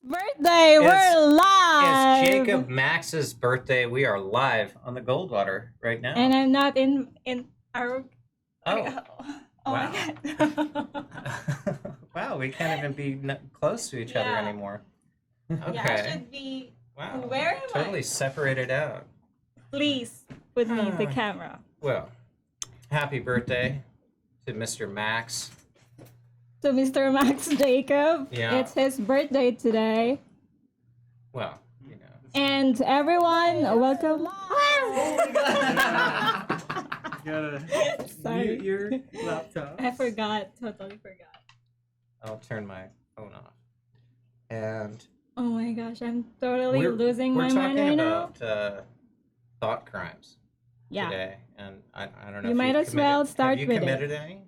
birthday. We're live. It's Jacob Max's birthday. We are live on the Goldwater right now. And I'm not in our. Oh, oh wow. my god. Wow, we can't even be close to each other anymore. Okay. Yeah, I should be. Wow. Where am Totally I? separated out. Please put me the camera. Well, happy birthday to Mr. Max. So Mr. Max Jacob, Yeah. it's his birthday today. Well, you know. And everyone, welcome. Gotta Sorry. mute your laptop. I forgot. Totally forgot. I'll turn my phone off. And Oh my gosh, I'm totally losing my mind right now. We're talking about thought crimes Yeah. today. And I don't know You if might as well start have with you committed it.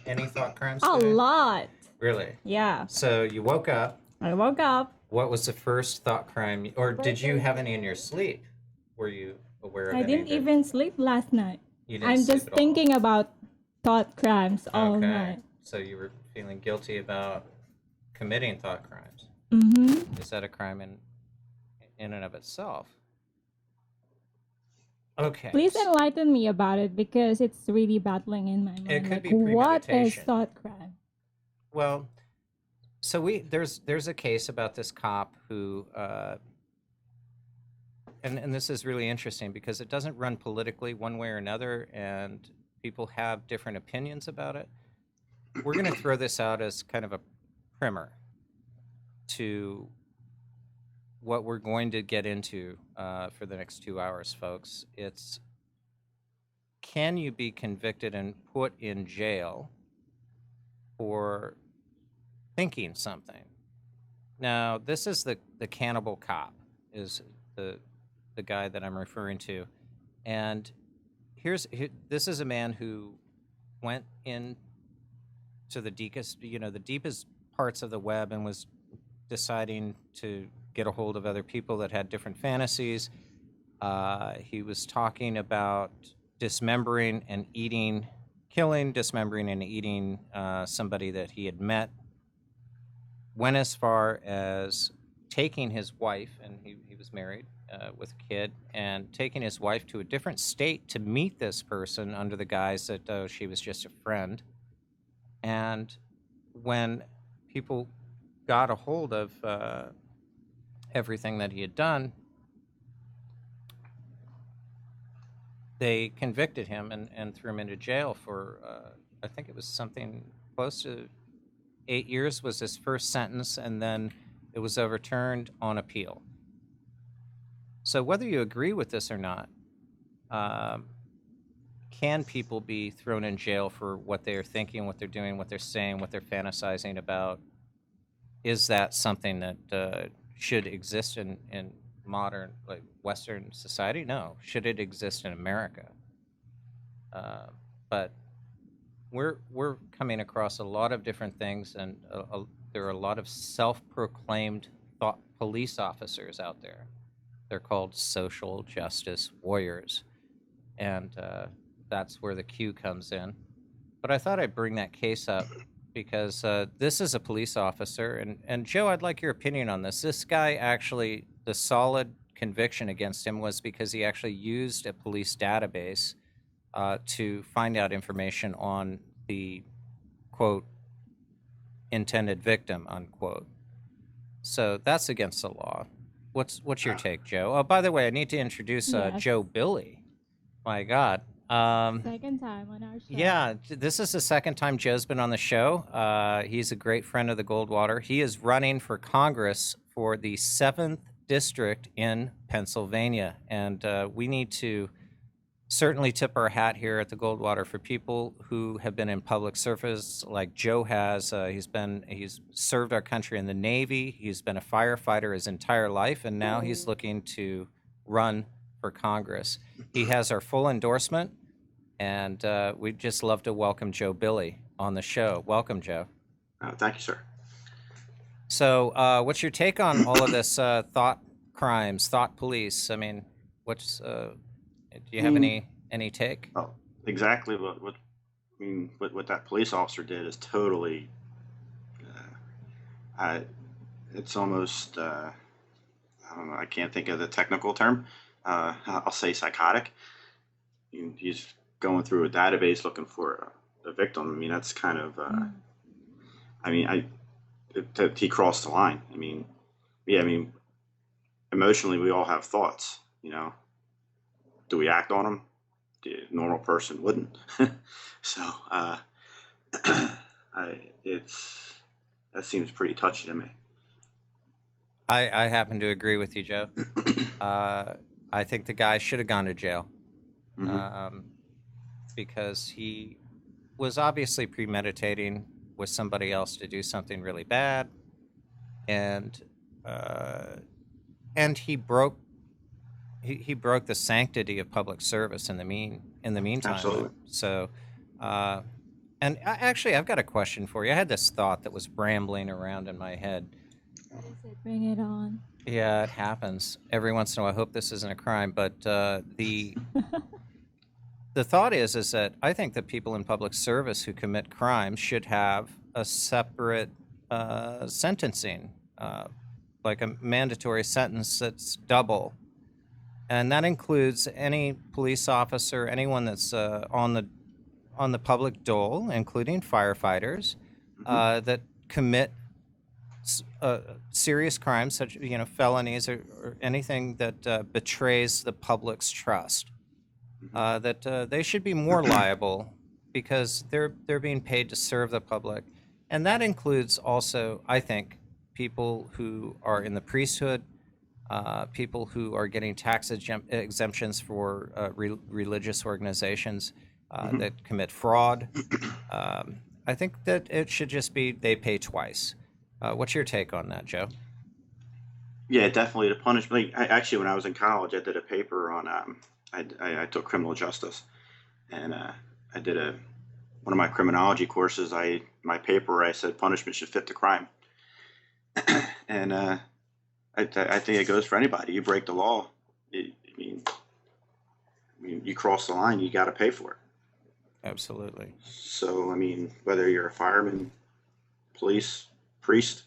any thought crimes A today? lot. Really? Yeah. So you woke up. I woke up. What was the first thought crime? Or did you have any in your sleep? Were you aware of I any didn't that even sleep last night. you didn't I'm sleep just at all? thinking about thought crimes all Okay. night. So you were feeling guilty about committing thought crimes. Mm-hmm. Is that a crime in and of itself? Okay. Please enlighten me about it because it's really battling in my mind. It could like, be what is premeditation. thought crime? Well, so there's a case about this cop who and this is really interesting because it doesn't run politically one way or another, and people have different opinions about it. We're going to throw this out as kind of a primer to what we're going to get into for the next 2 hours, folks. It's, can you be convicted and put in jail for thinking something? Now, this is the cannibal cop, is the guy that I'm referring to. And this is a man who went in to the deepest parts of the web and was deciding to get a hold of other people that had different fantasies. He was talking about dismembering and eating somebody that he had met. Went as far as taking his wife, and he was married with a kid, and taking his wife to a different state to meet this person under the guise that she was just a friend. And when people got a hold of everything that he had done, they convicted him and threw him into jail for, I think it was something close to 8 years was his first sentence, and then it was overturned on appeal. So whether you agree with this or not, can people be thrown in jail for what they're thinking, what they're doing, what they're saying, what they're fantasizing about? Is that something that should exist in modern, like Western society? No. Should it exist in America? But we're coming across a lot of different things, and there are a lot of self-proclaimed police officers out there. They're called social justice warriors, and that's where the Q comes in. But I thought I'd bring that case up because this is a police officer, and Joe, I'd like your opinion on this. This guy actually, the solid conviction against him was because he actually used a police database to find out information on the, quote, intended victim, unquote. So that's against the law. What's your take, Joe? Oh, by the way, I need to introduce Yes. Joe Billy. My God. Second time on our show. Yeah, this is the second time Joe's been on the show. He's a great friend of the Goldwater. He is running for Congress for the 7th District in Pennsylvania. And we need to certainly tip our hat here at the Goldwater for people who have been in public service like Joe has. He's served our country in the Navy. He's been a firefighter his entire life, and now he's looking to run for Congress. He has our full endorsement, and we'd just love to welcome Joe Billy on the show. Welcome, Joe. Thank you, sir. So what's your take on all of this thought crimes, thought police? I mean, do you have any take? Oh, exactly what that police officer did is totally it's almost I don't know. I can't think of the technical term. I'll say psychotic. He's going through a database looking for a victim. I mean, that's kind of. I mean, he crossed the line. I mean, yeah. I mean, emotionally, we all have thoughts. Do we act on them? The normal person wouldn't. So, that seems pretty touchy to me. I happen to agree with you, Joe. I think the guy should have gone to jail because he was obviously premeditating with somebody else to do something really bad, and he broke the sanctity of public service in the meantime. Absolutely. So, actually, I've got a question for you. I had this thought that was rambling around in my head. What is it? Bring it on. Yeah, it happens every once in a while. I hope this isn't a crime, but the thought is that I think that people in public service who commit crimes should have a separate sentencing, like a mandatory sentence that's double, and that includes any police officer, anyone that's on the public dole, including firefighters, that commit serious crimes, such felonies or anything that betrays the public's trust. That they should be more liable because they're being paid to serve the public, and that includes also, I think, people who are in the priesthood, people who are getting tax exemptions for religious organizations that commit fraud. I think that it should just be they pay twice. What's your take on that, Joe? Yeah, definitely the punishment. Actually, when I was in college, I did a paper on. I took criminal justice, and I did one of my criminology courses. My paper I said punishment should fit the crime, and I think it goes for anybody. You break the law, I mean, you cross the line, you got to pay for it. Absolutely. So I mean, whether you're a fireman, police, priest,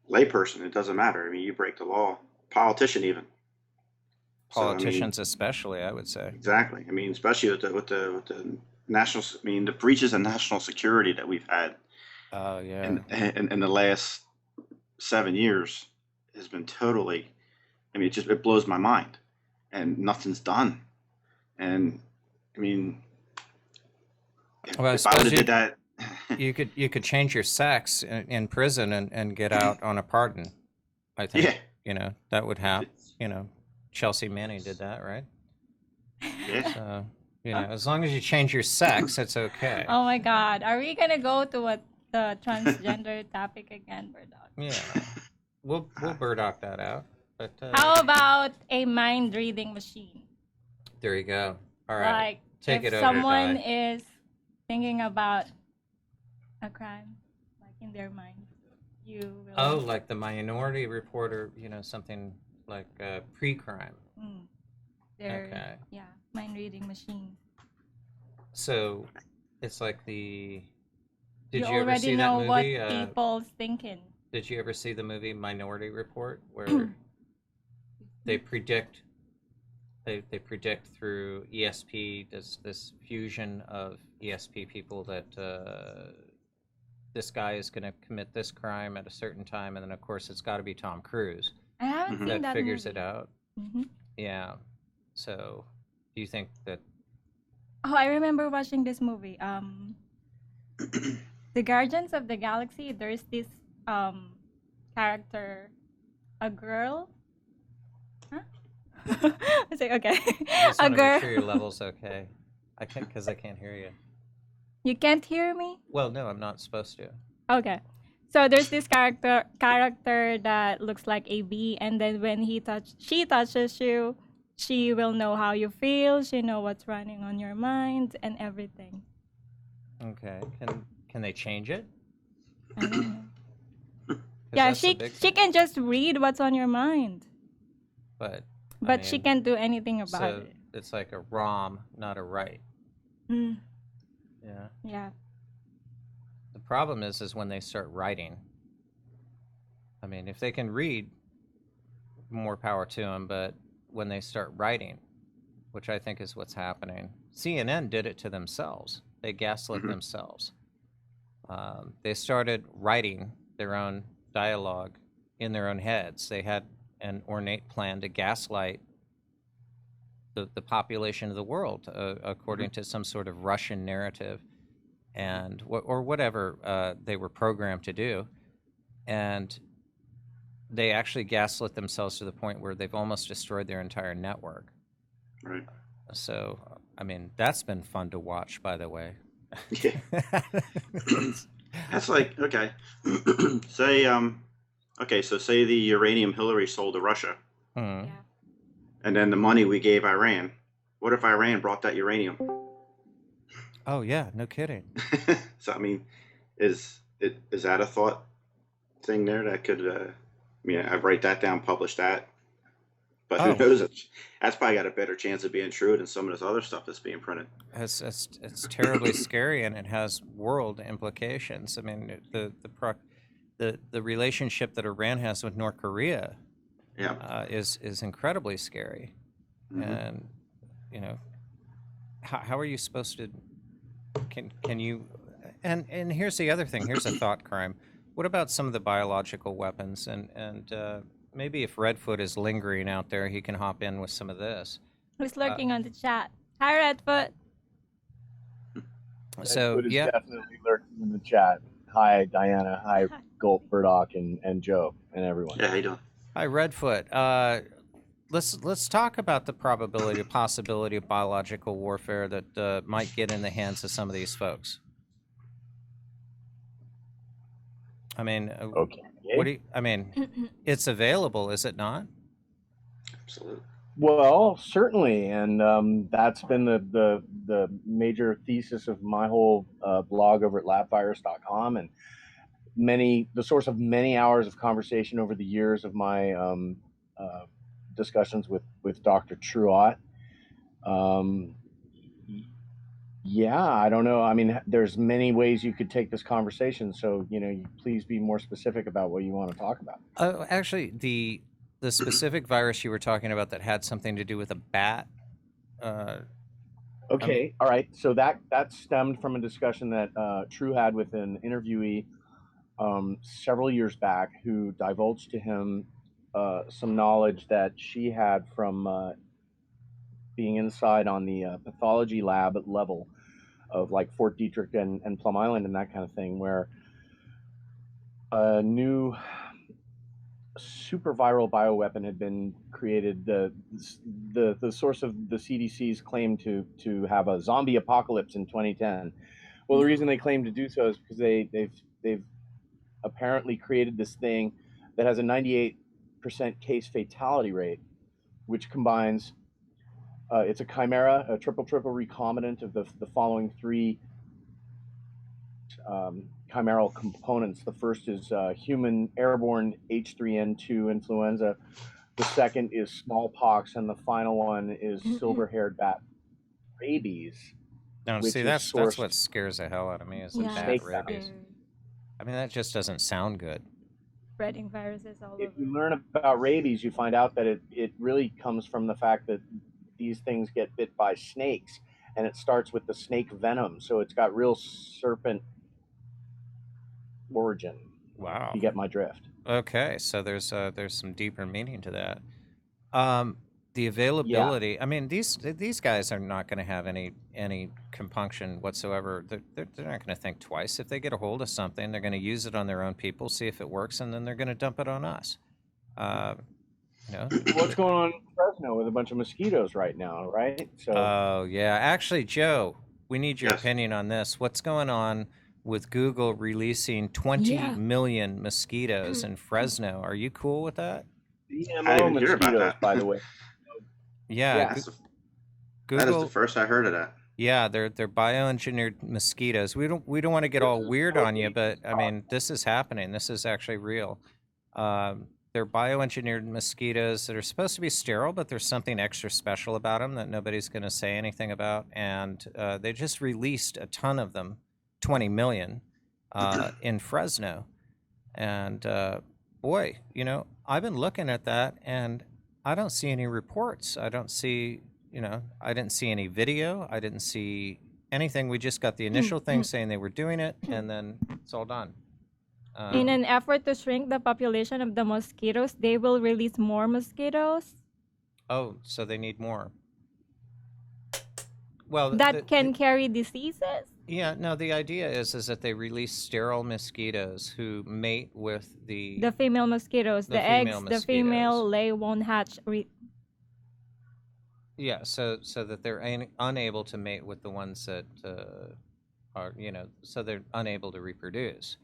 layperson, it doesn't matter. I mean, you break the law. Politician even. Politicians, so, especially, I would say. Exactly. I mean, especially with the national. I mean, the breaches of national security that we've had. Oh yeah. In the last 7 years has been totally. I mean, it blows my mind, and nothing's done. And I mean, if I would have did that. You could change your sex in prison and get out on a pardon. I think that would happen. Chelsea Manning did that, right? Yeah. So as long as you change your sex, it's okay. Oh my God, are we gonna go to the transgender topic again, Burdock? Yeah, we'll Burdock that out. But how about a mind reading machine? There you go. All right, like take if it over, someone Di. is thinking about a crime, like in their mind, you will. Oh, like the Minority Report, or something like pre-crime. Okay. Yeah, mind reading machine. So it's like the. You Did you ever already see know that movie? what people's thinking. Did you ever see the movie Minority Report, where they predict through ESP, this fusion of ESP people that this guy is going to commit this crime at a certain time, and then of course it's got to be Tom Cruise. I haven't seen that figures movie. it out. Yeah. So, do you think that? Oh, I remember watching this movie. The Guardians of the Galaxy. There's this character, a girl. Huh? I say okay. Just A want to girl. make sure your level's okay. I can't hear you. You can't hear me? Well, no, I'm not supposed to. Okay. So there's this character that looks like a bee, and then when she touches you, she will know how you feel. She know what's running on your mind and everything. Okay. Can they change it? I don't know. Yeah, she can just read what's on your mind. But she can't do anything about it. It's like a ROM, not a write. Mm. Yeah. Yeah. The problem is when they start writing, I mean, if they can read, more power to them. But when they start writing, which I think is what's happening, CNN did it to themselves. They gaslit Mhm. themselves. They started writing their own dialogue in their own heads. They had an ornate plan to gaslight the population of the world, according to some sort of Russian narrative, and or whatever they were programmed to do. And they actually gaslit themselves to the point where they've almost destroyed their entire network. Right. So, I mean, that's been fun to watch, by the way. Yeah. That's like, okay. Say, okay, so say the uranium Hillary sold to Russia, Hmm. Yeah. and then the money we gave Iran. What if Iran brought that uranium? Oh yeah, no kidding. So I mean, is that a thought thing there that could? I mean, I write that down, publish that, but who Oh, knows? That's probably got a better chance of being true than some of this other stuff that's being printed. it's terribly scary, and it has world implications. I mean, the relationship that Iran has with North Korea Yeah. is incredibly scary. Hmm. And you know, how are you supposed to? Can you? And here's the other thing. Here's a thought crime. What about some of the biological weapons? And maybe if Redfoot is lingering out there, he can hop in with some of this. Who's lurking on the chat? Hi, Redfoot. So Redfoot is yeah, definitely lurking in the chat. Hi, Diana. Hi, Gold Burdock and Joe and everyone. Yeah. How you doing? hi Redfoot. Let's talk about the probability, possibility of biological warfare that might get in the hands of some of these folks. I mean, Okay. what do you, I mean? It's available, is it not? Absolutely. Well, certainly, and that's been the major thesis of my whole blog over at labvirus.com, and the source of many hours of conversation over the years of my discussions with Dr. Truott. Yeah, I don't know. I mean, there's many ways you could take this conversation. So, please be more specific about what you want to talk about. Actually, the specific virus you were talking about that had something to do with a bat. Okay, all right. So that stemmed from a discussion that True had with an interviewee several years back, who divulged to him some knowledge that she had from being inside on the pathology lab level of like Fort Detrick and Plum Island and that kind of thing, where a new super viral bioweapon had been created. The source of the CDC's claim to have a zombie apocalypse in 2010. Well, the reason they claim to do so is because they've apparently created this thing that has a 98% case fatality rate, which combines it's a chimera, a triple recombinant of the following three chimeral components. The first is human airborne H3N2 influenza. The second is smallpox, and the final one is silver-haired bat rabies. No, which see, is that's sourced- what scares the hell out of me is the Yeah, bat snake rabies. scary. I mean, that just doesn't sound good. Spreading viruses all If over. you learn about rabies, you find out that it really comes from the fact that these things get bit by snakes, and it starts with the snake venom. So it's got real serpent origin. Wow. You get my drift. Okay, so there's some deeper meaning to that. The availability. I mean, these guys are not going to have any compunction whatsoever. They're not going to think twice. If they get a hold of something, they're going to use it on their own people, see if it works, and then they're going to dump it on us. What's going on in Fresno with a bunch of mosquitoes right now, right? So Oh yeah, actually, Joe, we need your Yes. opinion on this. What's going on with Google releasing 20 million mosquitoes in Fresno? Are you cool with that? I didn't GMO hear about mosquitoes, that. by the way. Yeah, Yeah. Go- That is Google. the first I heard of that. Yeah, they're bioengineered mosquitoes. We don't want to get all weird on you, but I mean, this is happening. This is actually real. They're bioengineered mosquitoes that are supposed to be sterile, but there's something extra special about them that nobody's going to say anything about. And they just released a ton of them, 20 million, in Fresno. And boy, I've been looking at that and I don't see any reports. I don't see, I didn't see any video. I didn't see anything. We just got the initial thing saying they were doing it, and then it's all done. In an effort to shrink the population of the mosquitoes, they will release more mosquitoes Oh, so they need more. Well, that can carry diseases. yeah, no, the idea is that they release sterile mosquitoes who mate with the The female mosquitoes, The the eggs, female the female mosquitoes. lay won't hatch. yeah, so that they're unable to mate with the ones that are, so they're unable to reproduce.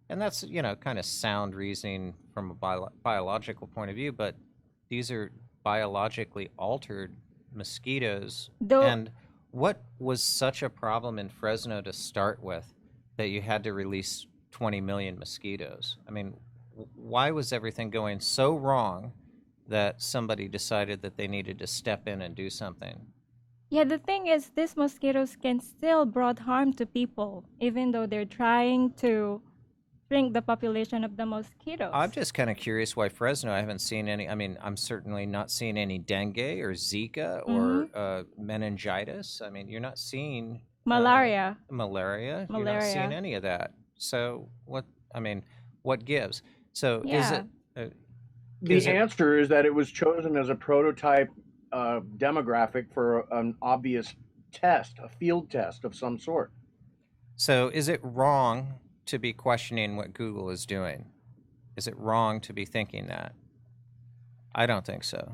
And that's, kind of sound reasoning from a biological point of view, but these are biologically altered mosquitoes. Though And what was such a problem in Fresno to start with that you had to release 20 million mosquitoes? I mean, why was everything going so wrong that somebody decided that they needed to step in and do something? yeah, the thing is, these mosquitoes can still brought harm to people, even though they're trying to shrink the population of the mosquitoes. I'm just kind of curious why Fresno. I haven't seen any. I mean, I'm certainly not seeing any dengue or Zika or meningitis. I mean, you're not seeing Malaria. malaria. You're not seeing Malaria. any of that. So what? I mean, what gives? So is Yeah. it? The Is it- answer is that it was chosen as a prototype demographic for an obvious test, a field test of some sort. So is it wrong to be questioning what Google is doing? Is it wrong to be thinking that? I don't think so.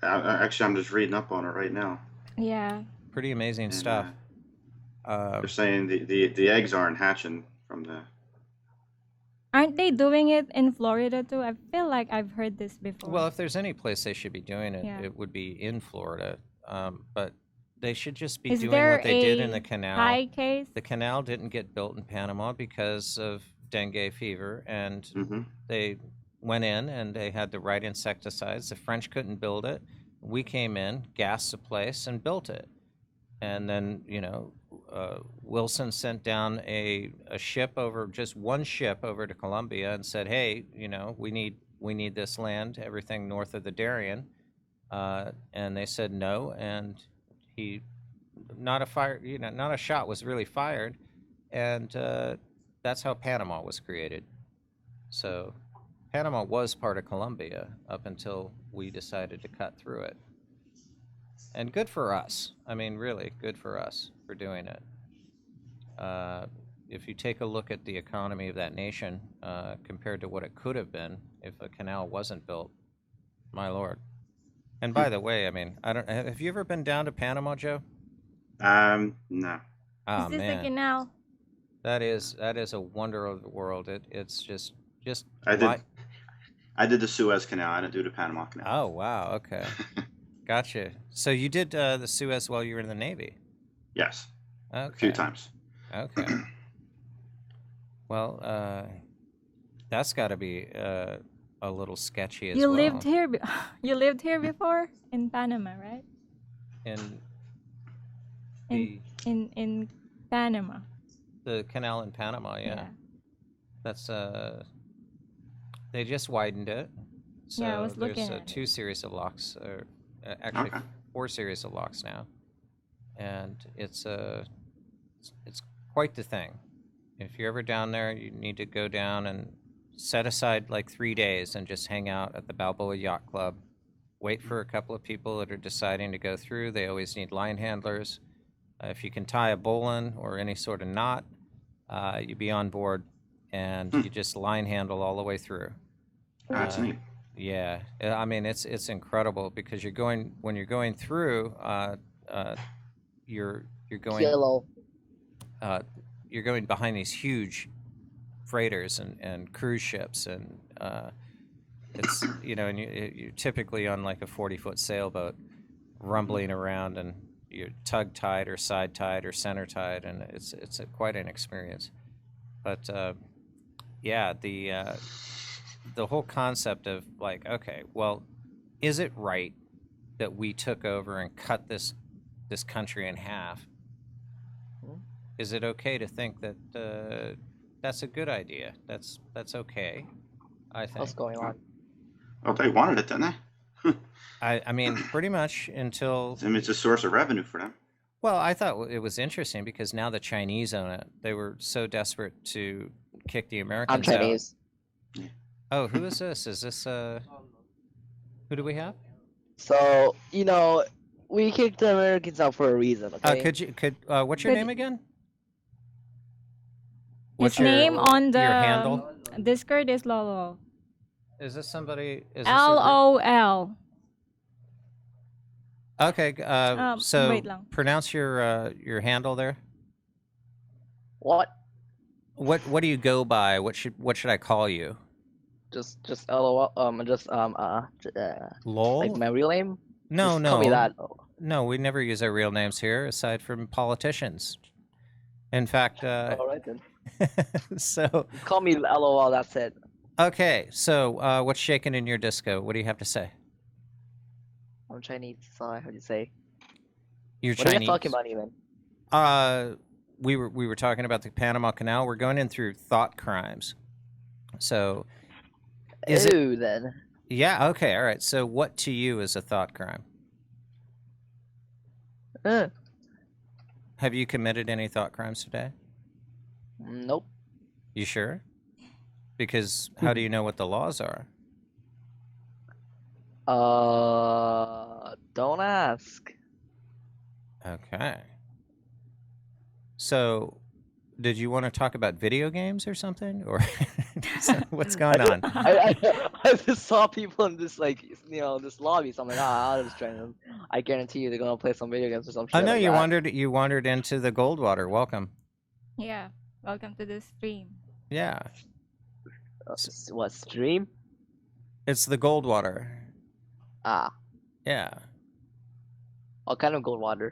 Actually, I'm just reading up on it right now. Yeah. Pretty amazing And, stuff. They're saying the eggs aren't hatching from the. Aren't they doing it in Florida too? I feel like I've heard this before. Well, if there's any place they should be doing it, Yeah. it would be in Florida. But they should just be is doing there what they did a in the canal. high case? The canal didn't get built in Panama because of dengue fever, and Mm-hmm. they went in and they had the right insecticides. The French couldn't build it. We came in, gassed the place, and built it. And then, Wilson sent down a ship over, just one ship over to Colombia and said, hey, we need this land, everything north of the Darien. And they said no, and not a shot was really fired. And that's how Panama was created. So Panama was part of Colombia up until we decided to cut through it. And good for us. I mean, really, good for us for doing it. If you take a look at the economy of that nation compared to what it could have been if a canal wasn't built, my lord. And by the way, I mean, have you ever been down to Panama, Joe? No. Oh is this man, a canal? that is a wonder of the world. It's just. I did the Suez Canal. I didn't do the Panama Canal. Oh wow, okay, gotcha. So you did the Suez while you were in the Navy? Yes, Okay. a few times. Okay. Well, that's got to be a little sketchy as You well. lived here. You lived here before in Panama, right? in In the in Panama. the canal in Panama. Yeah, that's they just widened it. So Yeah, I was looking there's at it. 2 series of locks, or actually Okay. 4 series of locks now, and it's quite the thing. If you're ever down there, you need to go down and set aside like 3 days and just hang out at the Balboa Yacht Club. Wait for a couple of people that are deciding to go through. They always need line handlers. If you can tie a bowline or any sort of knot, you be on board, and you just line handle all the way through. That's neat. Yeah, I mean it's incredible because when you're going through, you're going Yellow. you're going behind these huge freighters and cruise ships, and it's and you're typically on like a 40-foot sailboat, rumbling around, and you're tug tied or side tied or center tied, and it's quite an experience. But yeah, the whole concept of like, okay, well, is it right that we took over and cut this country in half? Is it okay to think that that's a good idea? That's okay. I think. What's going on? Well, they wanted it, didn't they? I mean, pretty much until. I mean, it's a source of revenue for them. Well, I thought it was interesting because now the Chinese own it. They were so desperate to kick the I'm Americans Chinese. out. Oh, who is this? Is this who do we have? So, we kicked the Americans out for a reason, okay? What's your Could- name again? His What's your- name on the your handle? Discord is Lolo. Is this somebody? Is this LOL. Okay. So wait lang. pronounce your handle there. What? What do you go by? What should I call you? Just LOL. Lol. Like my real name? No, Just Call me no, that. no. We never use our real names here, aside from politicians. In fact, All right then. so Call me LOL. That's it. okay. So what's shaking in your disco? What do you have to say? I'm Chinese, so I have to say. You're What are you Chinese. guys talking about even? We were talking about the Panama Canal. We're going in through thought crimes. So, is it? Ew, then. Yeah. Okay. All right. So, what to you is a thought crime? Uh, Have you committed any thought crimes today? nope. You sure? Because how do you know what the laws are? Don't ask. Okay. So, did you want to talk about video games or something, or what's going on? I just saw people in this this lobby. So I'm like, I'll just join them. I guarantee you they're gonna play some video games or some shit. I know like you that. wandered into the Goldwater. Welcome. Yeah. Welcome to the stream. Yeah, What stream? it's the Goldwater. Ah, Yeah. what kind of Goldwater?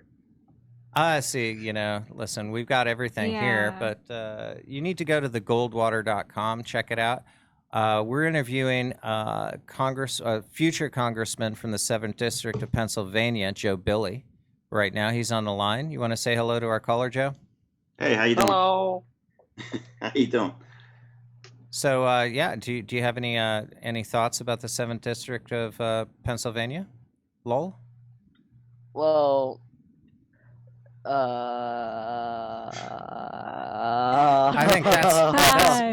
See, listen, we've got everything here, Yeah. but you need to go to thegoldwater.com, check it out. We're interviewing future congressman from the 7th District of Pennsylvania, Joe Billy, right now. He's on the line. You want to say hello to our caller, Joe? Hey, how you doing? Hello. How you doing? So, yeah, do you have any thoughts about the 7th District of Pennsylvania? Lol? Well, I think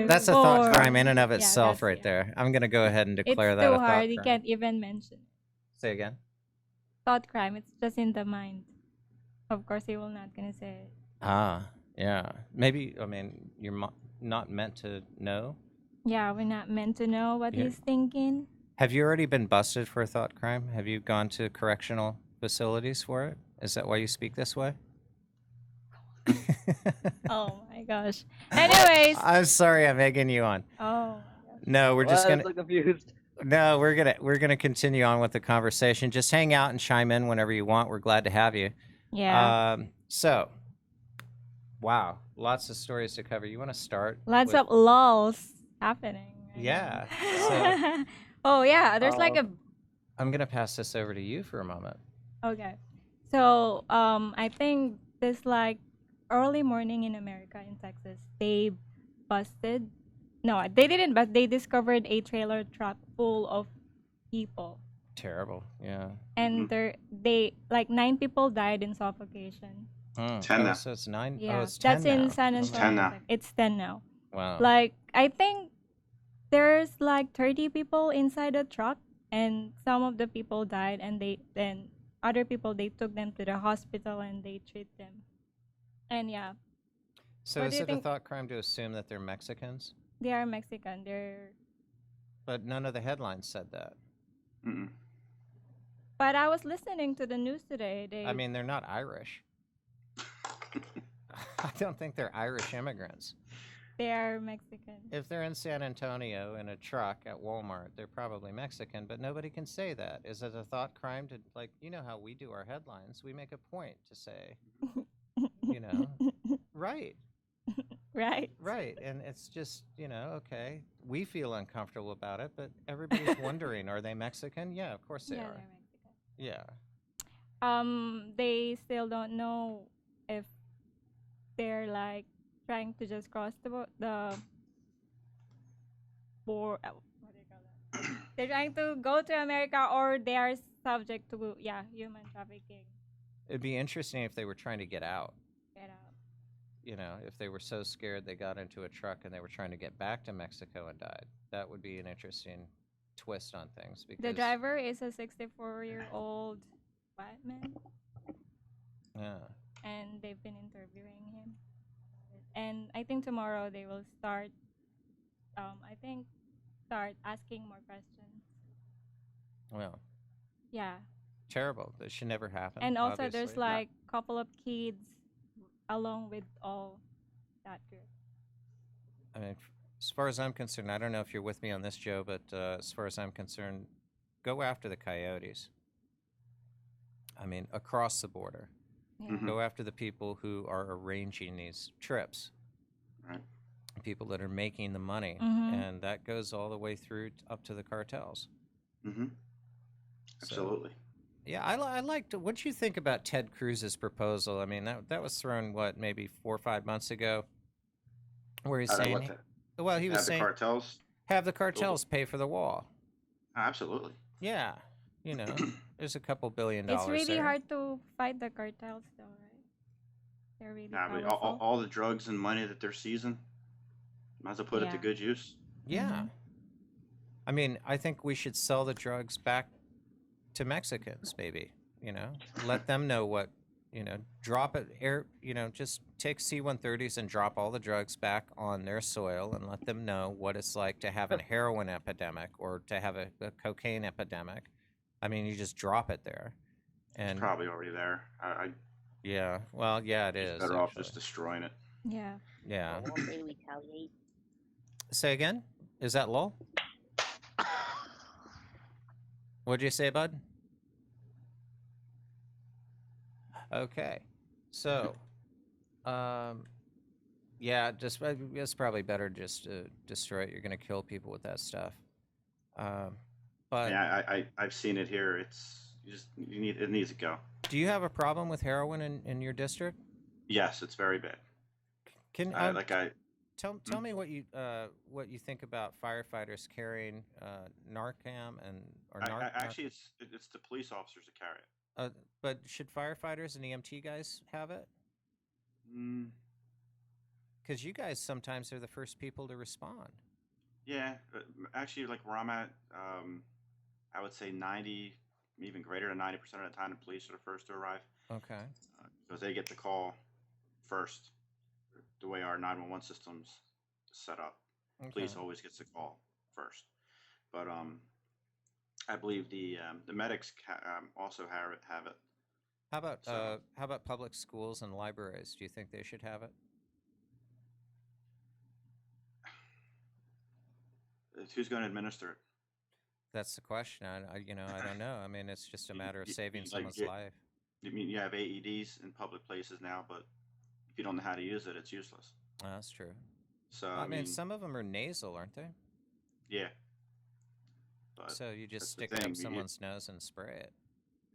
that's a thought Four. crime in and of Yeah, itself that's- right yeah. there. I'm going to go ahead and It's declare that too a thought hard. You crime. can't even mention it. Say again. Thought crime. It's just in the mind. Of course, he will not gonna say it. Ah, yeah. Maybe, I mean, you're not meant to know. Yeah, we're not meant to know what Yeah. he's thinking. Have you already been busted for a thought crime? Have you gone to correctional facilities for it? Is that why you speak this way? Oh my gosh. Anyways. I'm sorry, I'm egging you on. Oh. No, we're just I'm gonna. so confused. No, we're gonna continue on with the conversation. Just hang out and chime in whenever you want. We're glad to have you. Yeah. So, wow, lots of stories to cover. You want to start? Lots with- of lulls happening. right Yeah. now. Oh yeah. There's like a. I'm gonna pass this over to you for a moment. Okay. So I think this like early morning in America in Texas, they busted. No, they didn't, but they discovered a trailer truck full of people, Terrible. Yeah. and they like 9 people died in suffocation. 10 now. So it's 9. Yeah, Oh, it's that's 10 in now. San Oh, Antonio. 10 now. Texas. It's 10 now. Wow. Like I think there's like 30 people inside the truck, and some of the people died, and then other people they took them to the hospital and they treat them. And yeah, So what is do you it a think- thought crime to assume that they're Mexicans? they are Mexican. But none of the headlines said that. Mm-mm. But I was listening to the news today. I mean, they're not Irish. I don't think they're Irish immigrants. they are Mexican. If they're in San Antonio in a truck at Walmart, they're probably Mexican, but nobody can say that. Is it a thought crime to, like, you know how we do our headlines? We make a point to say, you know, right, Right. right. And it's just, okay, we feel uncomfortable about it, but everybody's wondering, are they Mexican? Yeah, of course they Yeah, are. they're Mexican. Yeah. They still don't know if they're like trying to just cross the board. What do you They're trying to go to America, or they are subject to human trafficking. It'd be interesting if they were trying to get out. Get out. You know, if they were so scared they got into a truck and they were trying to get back to Mexico and died. That would be an interesting twist on things. Because The driver is a 64-year-old white man, yeah, and they've been interviewing him. And I think tomorrow they will start. Start asking more questions. well, Yeah. terrible. That should never happen. And also, there's obviously. like a couple of kids along with all that group. I mean, as far as I'm concerned, I don't know if you're with me on this, Joe, but as far as I'm concerned, go after the coyotes. I mean, across the border. Yeah. Mhm. Go after the people who are arranging these trips. Right. People that are making the money. Mhm. And that goes all the way through up to the cartels. Mm-hmm. Absolutely. Yeah, I liked. What do you think about Ted Cruz's proposal? I mean, that was thrown maybe 4 or 5 months ago, where he's saying, well, he was Have the saying, cartels. have the cartels pay for the wall. Absolutely. Yeah, you know, there's a couple $1 billion. It's really there. hard to fight the cartels, though, right? They're really I mean, powerful. all the drugs and money that they're seizing, might as well put it to Yeah. good use. Yeah. I mean, I think we should sell the drugs back to Mexicans, maybe, you know, let them know what, you know, drop it, just take C-130s and drop all the drugs back on their soil and let them know what it's like to have a heroin epidemic or to have a cocaine epidemic. I mean, you just drop it there. And It's probably already there. yeah, well, yeah, it It's is. better off actually. just destroying it. Yeah. Yeah. Won't they retaliate? Say again? Is that lol? What'd you say, bud? Okay. So, yeah, just it's probably better just to destroy it. You're going to kill people with that stuff. But Yeah, I've seen it here. It needs to go. do you have a problem with heroin in your district? Yes, it's very bad. Can tell me what you think about firefighters carrying Narcan actually it's the police officers that carry it. But should firefighters and EMT guys have it? Mm, Because you guys sometimes are the first people to respond. yeah, actually, like where I'm at, I would say 90, even greater than 90% of the time, the police are the first to arrive Okay. because they get the call first. The way our 911 system's set up, police Okay. always gets the call first. But I believe the medics also have it. How about public schools and libraries? Do you think they should have it? Who's going to administer it? That's the question. I don't know. I mean, it's just a matter of saving like, someone's life. I mean, you have AEDs in public places now, but if you don't know how to use it, it's useless. Oh, that's true. So I mean, some of them are nasal, aren't they? yeah. But So you just that's the stick it thing, up someone's nose and spray it.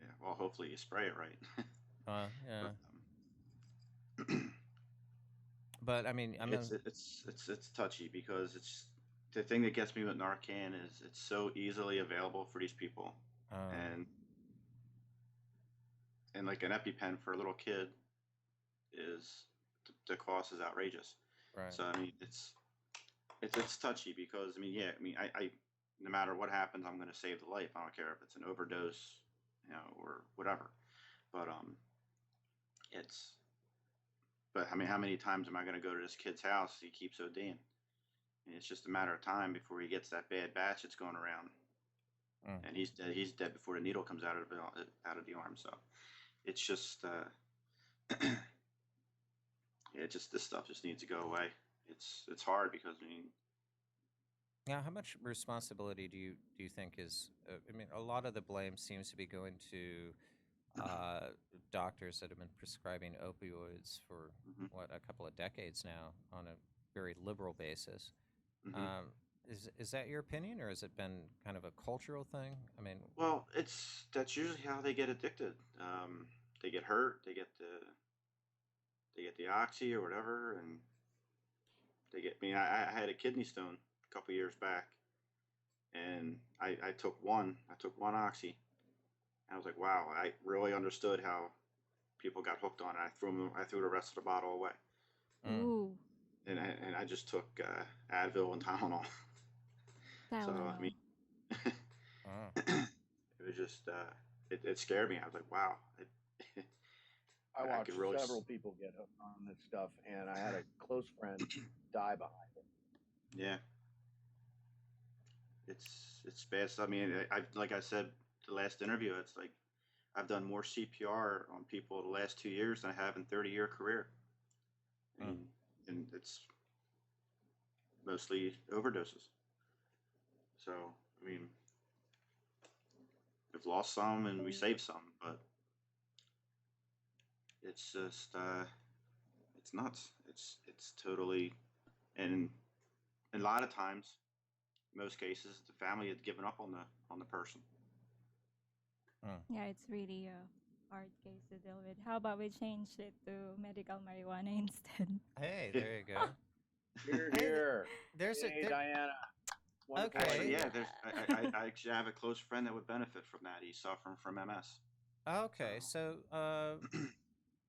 yeah. Well, hopefully you spray it right. Yeah. But, But I mean, it's touchy because it's the thing that gets me with Narcan is it's so easily available for these people, and like an EpiPen for a little kid is the cost is outrageous. right. So I mean, it's touchy because I mean, yeah, I mean, I no matter what happens, I'm going to save the life. I don't care if it's an overdose, or whatever. But but I mean, how many times am I going to go to this kid's house? He keeps ODing. And it's just a matter of time before he gets that bad batch that's going around, and he's dead. He's dead before the needle comes out of the arm. So it's just, yeah, just this stuff just needs to go away. It's hard because I mean, Now, how much responsibility do you think is? I mean, a lot of the blame seems to be going to doctors that have been prescribing opioids for a couple of decades now on a very liberal basis. mhm. Is that your opinion, or has it been kind of a cultural thing? I mean, Well, that's usually how they get addicted. They get hurt. They get the oxy or whatever, and they get. I mean, I had a kidney stone a couple years back, and I took one. I took one oxy. And I was like, wow, I really understood how people got hooked on it. I threw the rest of the bottle away. Ooh, And I just took Advil and Tylenol. So I mean, Oh. it was just it scared me. I was like, wow. I I watched could really several people get hooked on this stuff, and I had a close friend die behind it. Yeah, it's bad stuff. I mean, I like I said the last interview, it's like I've done more CPR on people the last 2 years than I have in 30-year career. I mean, and it's mostly overdoses. So I mean, we've lost some and we saved some, but it's just it's nuts. It's totally, and a lot of times, in most cases, the family had given up on the person. yeah, it's really a hard case to deal with. How about we change it to medical marijuana instead? Hey, there you go. Here, Hey, here. There's Hey, a Diana. Wonderful Okay. So idea. yeah, I actually have a close friend that would benefit from that. He's suffering from MS. okay.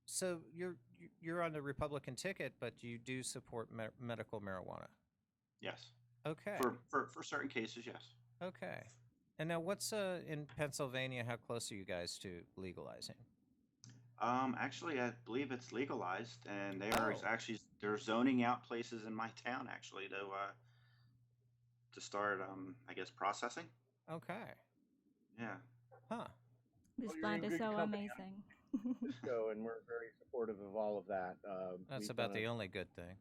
So you're on the Republican ticket, but you do support medical marijuana. Yes, Okay. for certain cases, yes. Okay. And now, what's in Pennsylvania? How close are you guys to legalizing? Actually, I believe it's legalized, and they are Oh. actually they're zoning out places in my town actually to start I guess processing. Okay. Yeah. Huh. This Well, you're plant in is good so company. amazing. Cisco, and we're very supportive of all of that. That's We've about done the only good thing.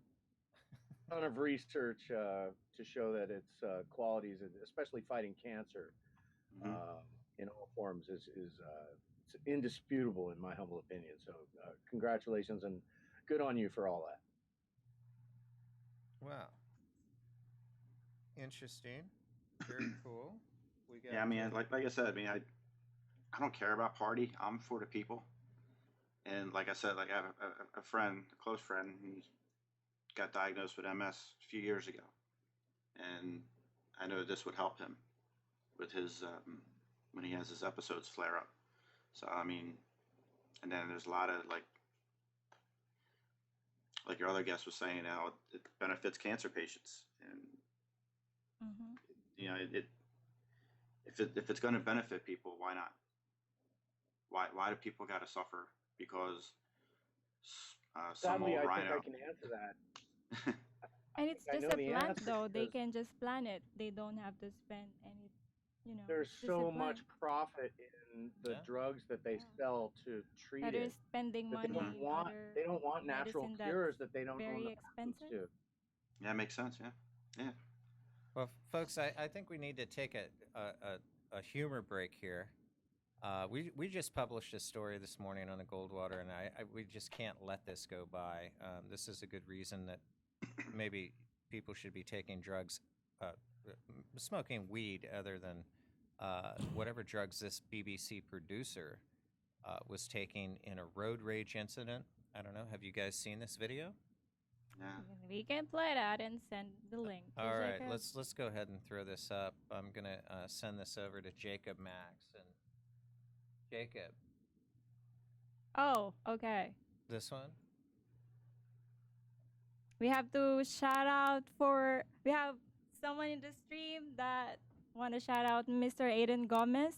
a ton of research to show that its qualities, especially fighting cancer Mhm. in all forms, is it's indisputable in my humble opinion. So, congratulations and good on you for all that. Wow. Interesting. Very cool. We got. Yeah, I mean, like I said, I mean, I don't care about party. I'm for the people. And like I said, like I have a friend, a close friend, who got diagnosed with MS a few years ago, and I know this would help him with his when he has his episodes flare up. So I mean, and then there's a lot of like your other guest was saying, how it benefits cancer patients, and Hmm. you know, if it's going to benefit people, why not? Why do people got to suffer because some Sadly, old I think I rhino? can answer that. And it's I just know a the plant, answer though. They because can just plant it. They don't have to spend any, there's it's just a so plant. much profit in the Yeah. drugs that they Yeah. sell to treat That are it spending that they money don't in want. other They don't want natural medicine that's cures that they don't own very the patents expensive. to. Yeah, makes sense. Yeah, yeah. Well, folks, I think we need to take a humor break here. We just published a story this morning on the Goldwater, and we just can't let this go by. This is a good reason that maybe people should be taking drugs, smoking weed, other than whatever drugs this BBC producer was taking in a road rage incident. I don't know. Have you guys seen this video? Yeah. We can play that and send the link to All right, Jacob. let's go ahead and throw this up. I'm gonna send this over to Jacob Max and Jacob. Oh, okay. This one. We have to shout out for. We have someone in the stream that want to shout out Mr. Aiden Gomez.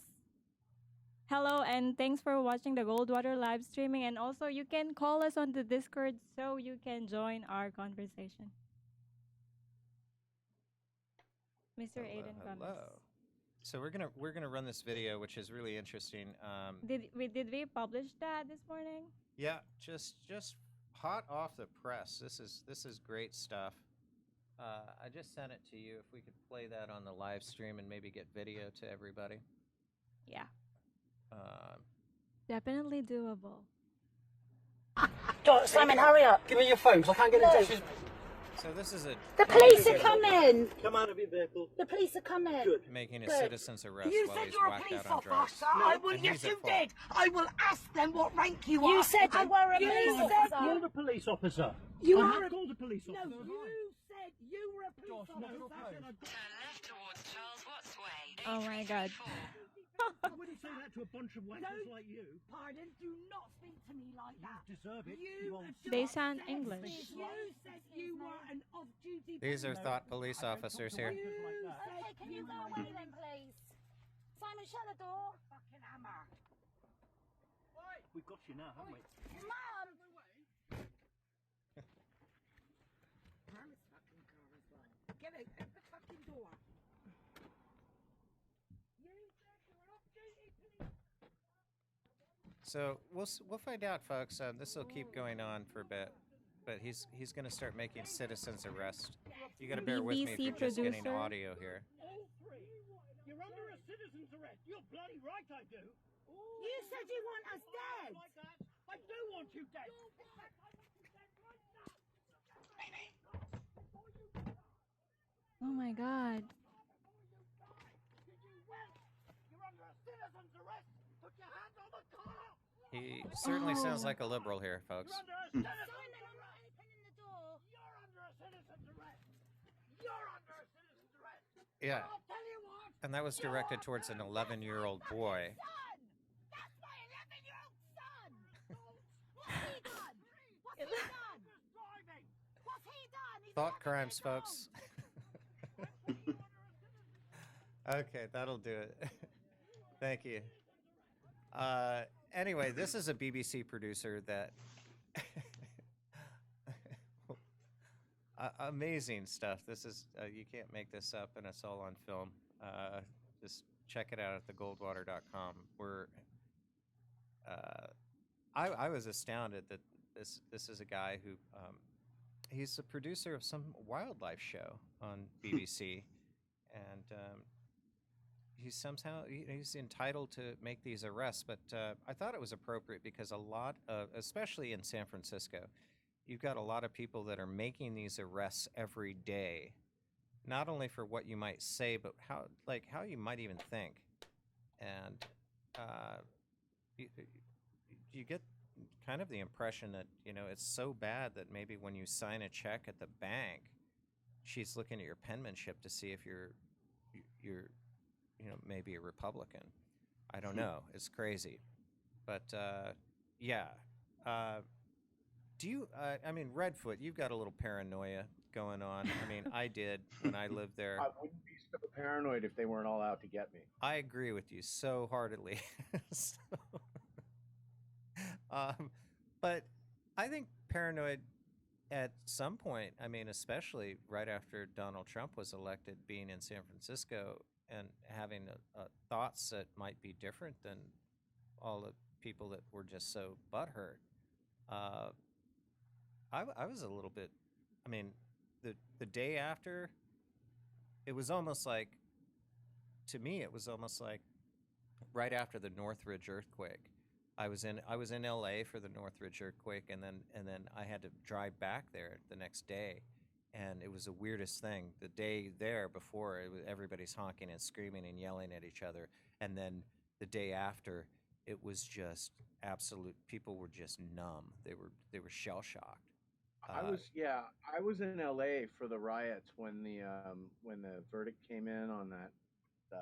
Hello, and thanks for watching the Goldwater live streaming. And also, you can call us on the Discord so you can join our conversation. Mr. Aiden Gomez. So we're gonna run this video, which is really interesting. Did we publish that this morning? Yeah, just hot off the press. This is great stuff. I just sent it to you. If we could play that on the live stream and maybe get video to everybody. Yeah. Definitely doable. Simon, hurry up. Give me your phone, 'cause I can't get in touch with... So this is a The police are coming. Come out of your vehicle. The police are coming. Good. making a Good. citizen's arrest You while said he's you're a whacked police out on drugs. officer. I will. And Yes, he's at you fault. did. I will ask them what rank you are. You said you were a You police said officer. Called a police officer. You I are have a- called a police officer. No, you said you were a police Josh, no, officer. no, no. Turn left towards Charles Watts Oh my god. I wouldn't say that to a bunch of wankers like you. Pardon, do not speak to me like that. You deserve it. You old They slut. sound said- English. You said you were an off-duty These are police. thought police I don't talk officers to here. wankers like that. Okay, can you go away then, please? Simon, shut the door. Fucking hammer. We've got you now, haven't we? Mum! Where is fucking car as well? Get out the fucking door. You said you were off-duty police. So we'll find out, folks. This will keep going on for a bit, but he's going to start making citizens arrest. You got to bear with me if BBC you're just getting producer. audio here. All three. You're under a citizen's arrest. You're bloody right, I do. You said you want us dead. Like that. I do want you dead. Oh my god. You're under a citizen's arrest. Put your hands on the car. He certainly sounds like a liberal here, folks. You're under a citizen's Simon, I'm arrest. not opening the door. You're under a citizen's arrest. You're under a citizen's arrest. Yeah, I'll tell you what. and that was directed towards an 11-year-old boy. Son! That's my 11-year-old son! What's he done? What's he done? Just driving. What's he done? He's Thought 11 crimes, years folks. Okay, that'll do it. Thank you. Anyway, this is a BBC producer that amazing stuff. This is you can't make this up, and it's all on film. Just check it out at thegoldwater.com. I was astounded that this is a guy who he's the producer of some wildlife show on BBC, and he's entitled to make these arrests. But I thought it was appropriate because a lot of, especially in San Francisco, you've got a lot of people that are making these arrests every day, not only for what you might say, but how you might even think, and you get kind of the impression that it's so bad that maybe when you sign a check at the bank, she's looking at your penmanship to see if you're maybe a Republican. I don't know. It's crazy, but yeah. Do you? I mean, Redfoot, you've got a little paranoia going on. I mean, I did when I lived there. I wouldn't be so paranoid if they weren't all out to get me. I agree with you so heartedly. So, but I think paranoid at some point, I mean, especially right after Donald Trump was elected, being in San Francisco and having thoughts that might be different than all the people that were just so butthurt. I was a little bit, I mean, the day after, it was almost like, to me, it was almost like right after the Northridge earthquake. I was in LA for the Northridge earthquake, and then I had to drive back there the next day, and it was the weirdest thing. The day there before, everybody's honking and screaming and yelling at each other, and then the day after, it was just absolute. People were just numb. They were shell shocked. I was in LA for the riots when the verdict came in on that the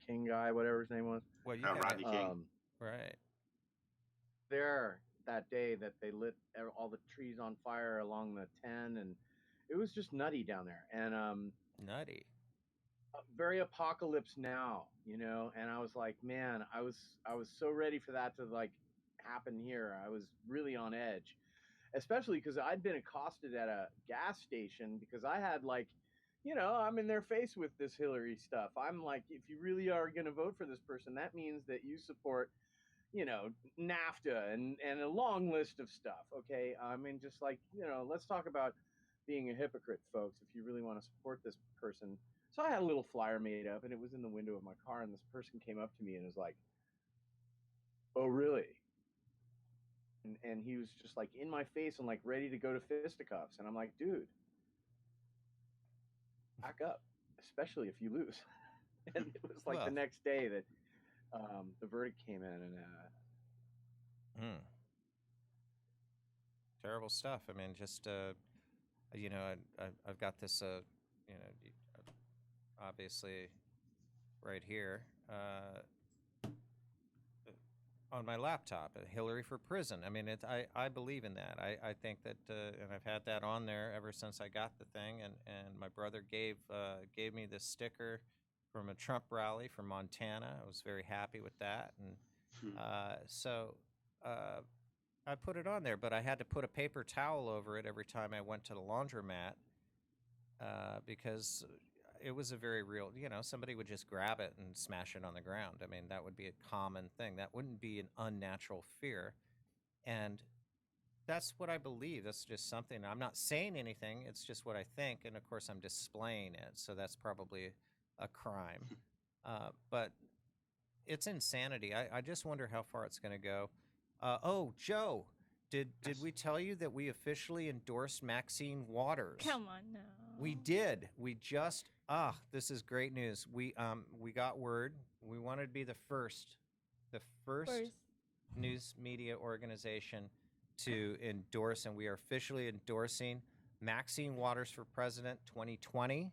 King guy, whatever his name was. Well, you Rodney King. Right. There that day that they lit all the trees on fire along the 10, and it was just nutty down there, and Nutty. very apocalypse now, and I was like, man, I was so ready for that to like happen here. I was really on edge, especially because I'd been accosted at a gas station because I had like, I'm in their face with this Hillary stuff. I'm like, if you really are going to vote for this person, that means that you support, NAFTA and a long list of stuff. Okay. I mean, just like, let's talk about being a hypocrite, folks, if you really want to support this person. So I had a little flyer made up, and it was in the window of my car, and this person came up to me and was like, "Oh, really?" And he was just like in my face and like ready to go to fisticuffs. And I'm like, dude, back up, especially if you lose. And it was like Well, the next day that the verdict came in, and Terrible stuff. I mean, just I've got this obviously, right here. On my laptop, Hillary for prison. I mean, I believe in that. I think that, and I've had that on there ever since I got the thing. And my brother gave me this sticker from a Trump rally from Montana. I was very happy with that, and so I put it on there. But I had to put a paper towel over it every time I went to the laundromat because it was a very real, somebody would just grab it and smash it on the ground. I mean, that would be a common thing. That wouldn't be an unnatural fear. And that's what I believe. That's just something. I'm not saying anything. It's just what I think. And of course, I'm displaying it. So that's probably a crime. But it's insanity. I just wonder how far it's going to go. Oh, Joe, did we tell you that we officially endorsed Maxine Waters? Come on now. We did. We just this is great news. We got word. We wanted to be the first news media organization to endorse, and we are officially endorsing Maxine Waters for president 2020.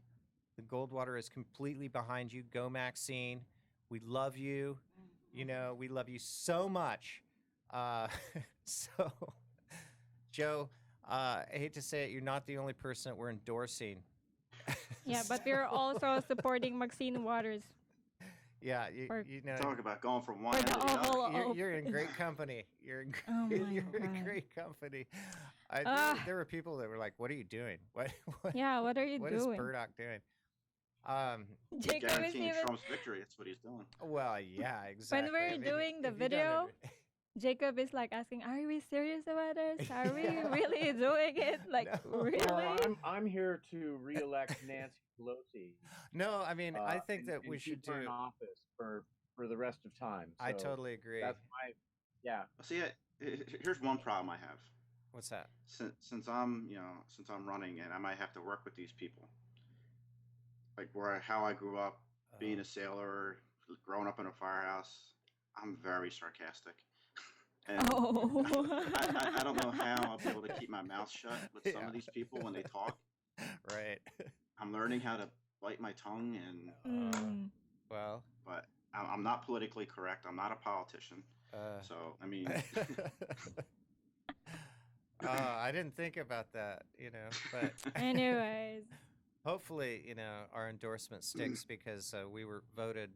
The Goldwater is completely behind you. Go Maxine. We love you. We love you so much. So, Joe, I hate to say it, you're not the only person that we're endorsing. Yeah, but we're also supporting Maxine Waters. Yeah, you know. Talk about going from one Or end the to the other. Oval You're in great company. You're in, Oh my you're in God. great company. There were people that were like, "What are you doing? What Yeah, what are you what is doing? Burdock doing?" Jacob is Guaranteeing even Trump's victory. That's what he's doing. Well, yeah, exactly. we're I mean, doing the if you don't video, under- Jacob is like asking, "Are we serious about this? Are we really doing it? Like No. really?" Well, I'm here to re-elect Nancy Pelosi. No, I mean, I think and- that and we should keep her in do. office for the rest of time. I So totally agree. That's my yeah. See, here's one problem I have. What's that? Since I'm running, and I might have to work with these people, like how I grew up, being a sailor, growing up in a firehouse. I'm very sarcastic. And Oh. I don't know how I'll be able to keep my mouth shut with some Yeah. of these people when they talk. Right. I'm learning how to bite my tongue, and Mm. Well. but I'm not politically correct. I'm not a politician. So I mean, I didn't think about that, but Anyways, hopefully, our endorsement sticks because we were voted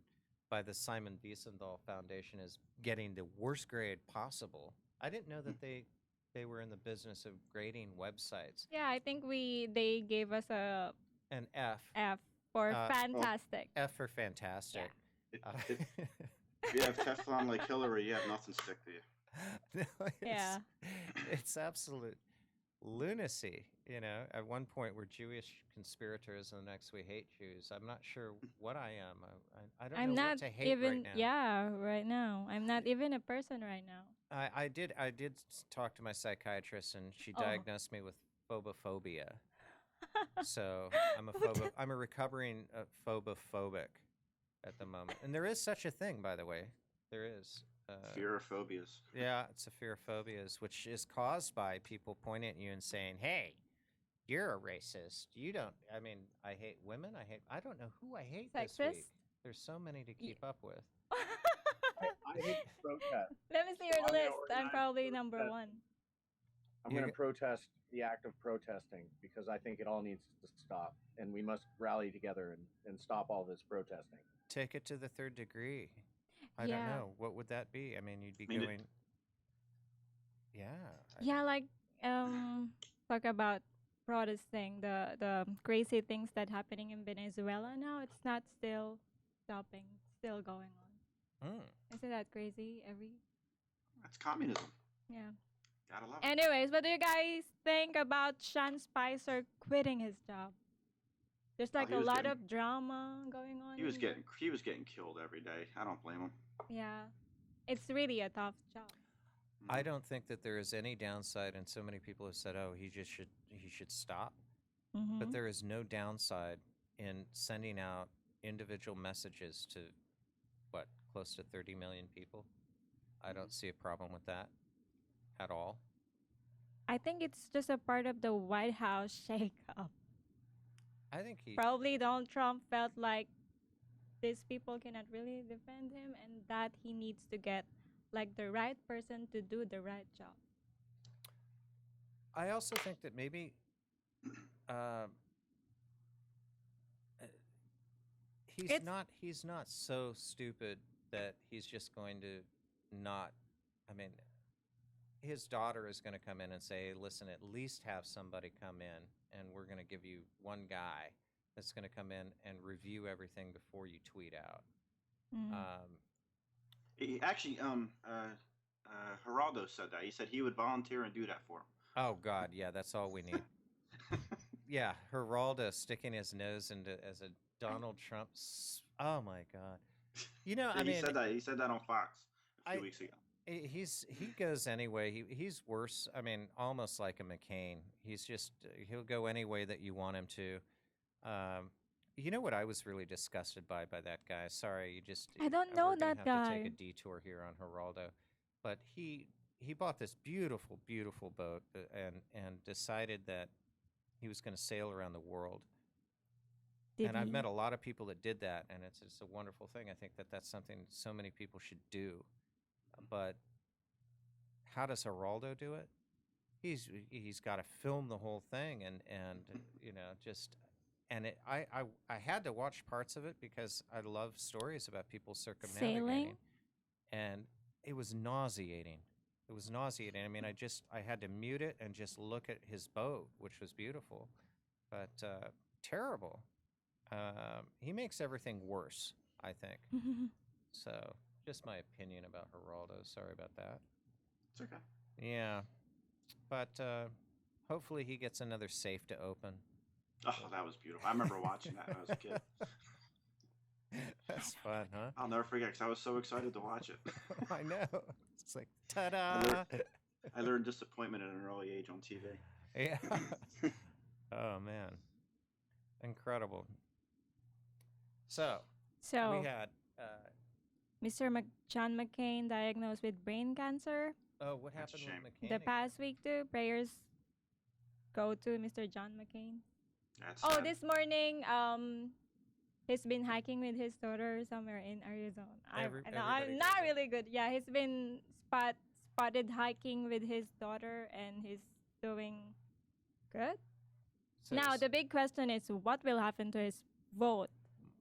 by the Simon Wiesenthal Foundation as getting the worst grade possible. I didn't know that they were in the business of grading websites. yeah, I think they gave us a An F. F for Uh, fantastic. F for fantastic. if you have Teflon like Hillary, you have nothing stick to you. No, Yeah. It's absolute lunacy. At one point we're Jewish conspirators, and the next we hate Jews. I'm not sure what I am. I don't I'm know not what to hate even right now. right now. I'm not even a person right now. I did talk to my psychiatrist, and she Oh. diagnosed me with phobophobia. So I'm What the- I'm a recovering phobophobic at the moment, and there is such a thing, by the way. There is. Fear of phobias. Yeah, it's a fear of phobias, which is caused by people pointing at you and saying, "Hey, you're a racist. You don't." I mean, I hate women. I don't know who I hate this week. Sexist? There's so many to keep up with. I hate to protest. Let me see So your I'm gonna list. I'm organize probably a number protest. one. I'm You're going to protest the act of protesting because I think it all needs to stop, and we must rally together and stop all this protesting. Take it to the third degree. I don't Yeah. know. What would that be? I mean, you'd be I mean, it- going. Yeah. Yeah, like talk about protesting, the crazy things that happening in Venezuela now. It's not still stopping. It's still going on. Isn't that crazy? That's communism. Yeah. Gotta love it. Anyways, what do you guys think about Sean Spicer quitting his job? There's like he a was lot getting- of drama going on. He was in getting killed every day. I don't blame him. Yeah. It's really a tough job. I don't think that there is any downside, and so many people have said, "Oh, he should stop." Mm-hmm. But there is no downside in sending out individual messages to close to 30 million people. I don't see a problem with that at all. I think it's just a part of the White House shakeup. I think he. Probably Donald Trump felt like these people cannot really defend him, and that he needs to get like the right person to do the right job. I also think that maybe uh, he's It's not. He's not so stupid that he's just going to not. I mean, his daughter is going to come in and say, "Listen, at least have somebody come in, and we're going to give you one guy that's going to come in and review everything before you tweet out." Um, He actually, Geraldo said that. He said he would volunteer and do that for him. oh God, yeah, that's all we need. Yeah, Geraldo sticking his nose into as a Donald Trump. Oh my God, you know, Yeah, I mean, he said that on Fox a few I weeks ago. he goes anyway. He's worse. I mean, almost like a McCain. He's just he'll go any way that you want him to. Um, you know what I was really disgusted by that guy. Sorry, you just I don't we're know gonna that have to take a guy. detour here on Geraldo, but he bought this beautiful beautiful boat and decided that he was going to sail around the world. Did And I've met he? a lot of people that did that, and it's a wonderful thing. I think that that's something so many people should do. But how does Geraldo do it? He's got to film the whole thing and you know just and I had to watch parts of it because I love stories about people circumnavigating, Sailing? and it was nauseating. It was nauseating. I mean, I had to mute it and just look at his boat, which was beautiful, but terrible. He makes everything worse, I think. So, just my opinion about Geraldo. Sorry about that. It's okay. Yeah, but hopefully he gets another safe to open. Oh, that was beautiful. I remember watching that when I was a kid. That's fun, huh? I'll never forget because I was so excited to watch it. I know. It's like I ta-da! I learned disappointment at an early age on TV. Yeah. Oh man, incredible. So we So, had. John McCain diagnosed with brain cancer. Oh, what That's a happened with shame. McCain? The again? past week too, prayers go to Mr. John McCain. That's Oh, sad. this morning, he's been hiking with his daughter somewhere in Arizona. Everybody I'm does not it. really good. Yeah, he's been spotted hiking with his daughter, and he's doing good. So Now it's the big question is, what will happen to his vote?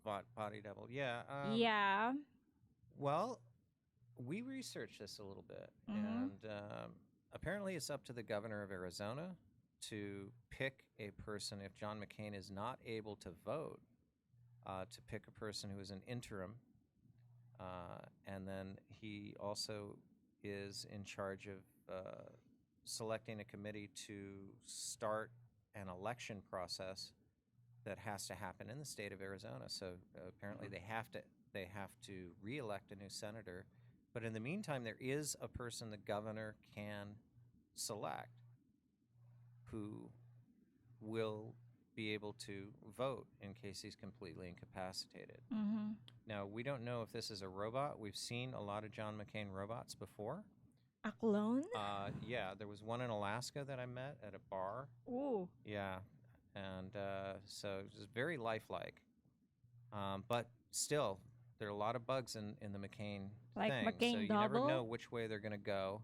body double. Yeah. Yeah. Well, we researched this a little bit, Mhm. and apparently it's up to the governor of Arizona to pick a person if John McCain is not able to vote, to pick a person who is an interim, and then he also is in charge of selecting a committee to start an election process that has to happen in the state of Arizona. So apparently they have to re-elect a new senator. But in the meantime, there is a person the governor can select who will be able to vote in case he's completely incapacitated. Mhm. Now, we don't know if this is a robot. We've seen a lot of John McCain robots before. A clone? Yeah, there was one in Alaska that I met at a bar. Ooh. Yeah, and so it was very lifelike. But still, there are a lot of bugs in the McCain Like thing, so McCain you never know double? which way they're going to go.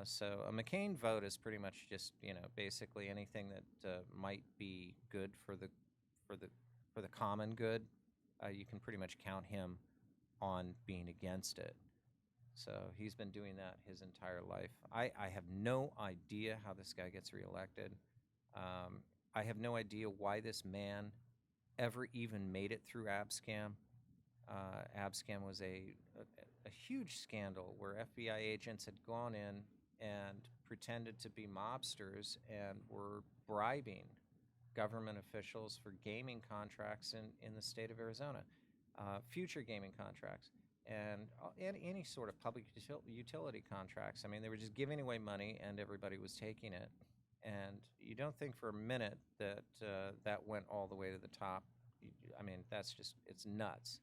So a McCain vote is pretty much just basically anything that might be good for the common good. You can pretty much count him on being against it. So he's been doing that his entire life. I have no idea how this guy gets reelected. I have no idea why this man ever even made it through Abscam. Abscam was a huge scandal where FBI agents had gone in and pretended to be mobsters and were bribing government officials for gaming contracts in the state of Arizona, future gaming contracts, and any sort of public utility contracts. I mean, they were just giving away money and everybody was taking it. And you don't think for a minute that that went all the way to the top. I mean, it's nuts